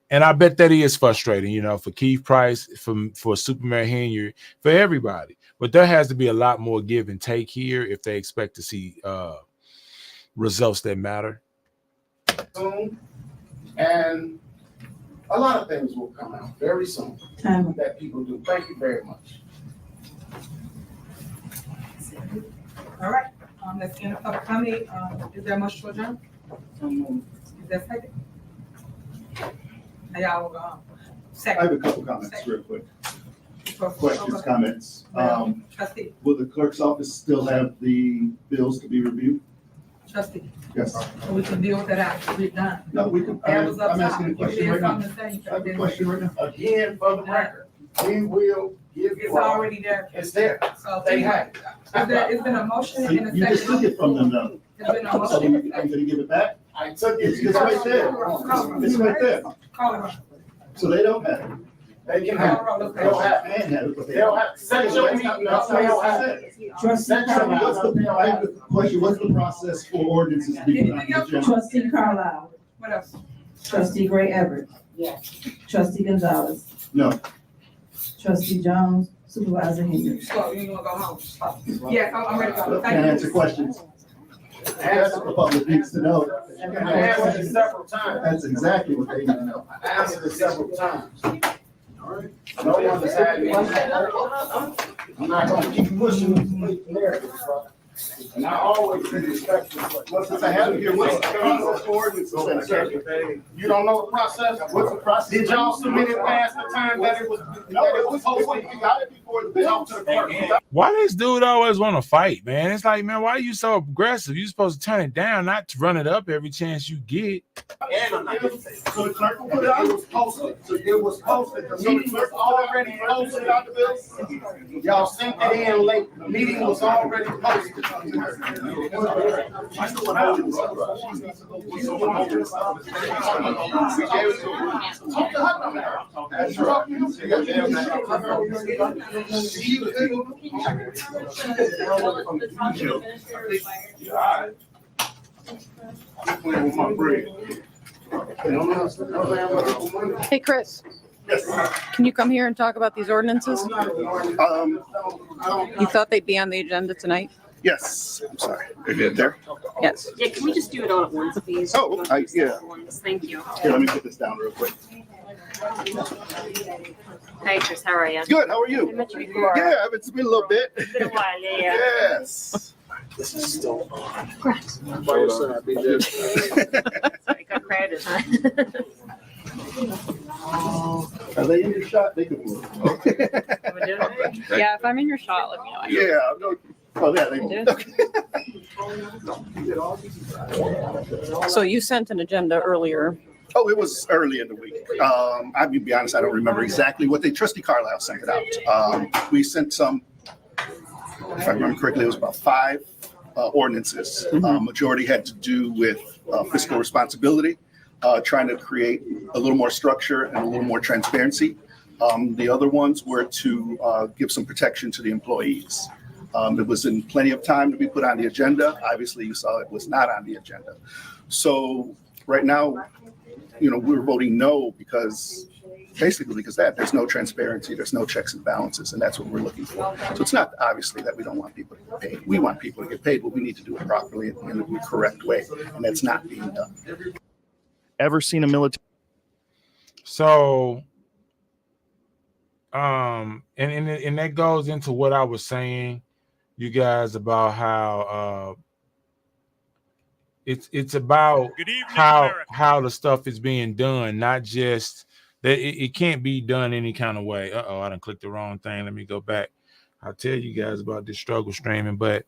And I bet that is frustrating, for Keith Price, for Super Mayor Hanyard, for everybody. But there has to be a lot more give and take here if they expect to see results that matter. And A lot of things will come out very soon Time. that people do. Thank you very much. All right, let's end up public comment. Is there a motion to adjourn? Is there a second? Now y'all will go on. I have Second. a couple comments real quick. Questions, Okay. comments. Trustee, Will the clerk's office still have the bills to be reviewed? trustee, Yes. so we can deal with that after we're done. No, we can, That was up I'm top. asking a You question did right now. something to say, I have a question right now. Again, for the record, we will give It's you. already there. It's there. So They have it. it's been a motion and a You just took second. it from them though. It's been a So motion. I'm gonna give it back? I took it. It's right there. It's right there. Call it. So they don't have it. They can have it. They'll have it. And have it, but they They'll don't. have, set your meeting up, they'll have it. Trustee Set your meeting What's up, the, they'll I have have it. a question, what's the process for ordinances to be put on the agenda? Trustee Carlisle. What else? Trustee Gray Everett. Yes. Trustee Gonzalez. No, Trustee Jones. Supervisor Hanyard. So you wanna go home? Yes, I'm ready to go. can't Thank answer you. questions. That's what the public needs to know. I answered it several times. That's exactly what they need to know. I answered it several times. No one decided me. I'm not gonna keep pushing the narrative, bro. And I always be respectful. Well, since I have it here, what's the process for ordinances? You don't know the process? What's the process? Did y'all submit it past the time that it was? No, it was, we got it before the bill. Talk to the clerk. Why this dude always want to fight, man? It's like, man, why are you so aggressive? You're supposed to turn it down, not to run it up every chance you get. So the clerk will put it on. It was posted. So it was posted. The meeting was already posted on the bill. Y'all sent it in late. The meeting was already posted. Hey, Chris, can you come here and talk about these ordinances? You thought they'd be on the agenda tonight? Yes, I'm sorry. Are there? Yes. Yeah, can we just do it all at once, please? Oh, yeah. Thank you. Here, let me put this down real quick. Hi, Chris, how are you? Good, how are I you? met you before. Yeah, it's been a little bit. It's been a while, yeah. Yes. This is still on. Correct. Sorry, got crowded, huh? Are they in your shot? They could move. Yeah, if I'm in your shot, let me know. Yeah, no. Oh, yeah, they You move. So you sent an agenda earlier. Oh, it was early in the week. I'll be honest, I don't remember exactly what Trustee Carlisle sent it out. We sent some, if I remember correctly, it was about 5 ordinances. Majority had to do with fiscal responsibility, trying to create a little more structure and a little more transparency. The other ones were to give some protection to the employees. It was in plenty of time to be put on the agenda. Obviously, you saw it was not on the agenda. So right now, we're voting no because there's no transparency, there's no checks and balances, and that's what we're looking for. So it's not obviously that we don't want people to get paid. We want people to get paid, but we need to do it properly and in the correct way, and that's not being done. Ever seen a military? So, and that goes into what I was saying, you guys, about how it's about how the stuff is being done, not just that it can't be done any kind of way. I done clicked the wrong thing. Let me go back. I'll tell you guys about this struggle streaming, but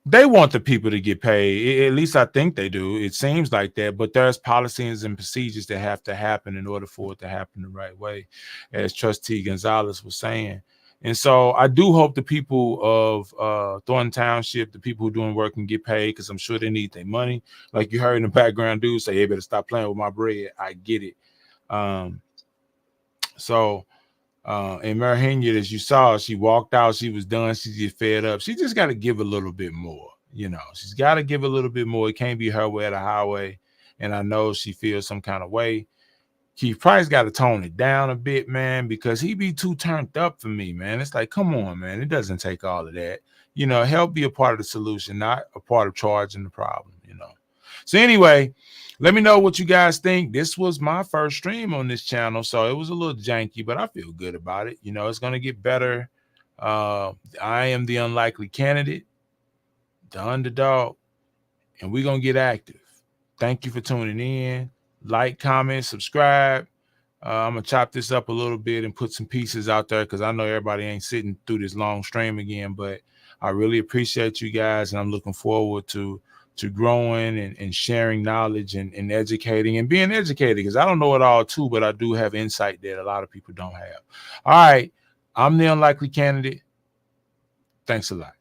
they want the people to get paid. At least I think they do. It seems like that, but there's policies and procedures that have to happen in order for it to happen the right way, as Trustee Gonzalez was saying. And so I do hope the people of Thornton Township, the people who are doing work, can get paid, because I'm sure they need their money. Like you heard in the background, dude say, "Hey, better stop playing with my bread." I get it. And Mayor Hanyard, as you saw, she walked out. She was done. She just fed up. She just got to give a little bit more. She's got to give a little bit more. It can't be her way or the highway. And I know she feels some kind of way. Keith Price got to tone it down a bit, man, because he be too turned up for me, man. It's like, come on, man. It doesn't take all of that. Help be a part of the solution, not a part of charging the problem, So anyway, Let me know what you guys think. This was my first stream on this channel, so it was a little janky, but I feel good about it. You know, it's going to get better. I am the unlikely candidate, the underdog, and we're going to get active. Thank you for tuning in. Like, comment, subscribe. I'm going to chop this up a little bit and put some pieces out there because I know everybody ain't sitting through this long stream again, but I really appreciate you guys, and I'm looking forward to growing and sharing knowledge and educating and being educated, because I don't know it all too, but I do have insight that a lot of people don't have. All right. I'm the unlikely candidate. Thanks a lot.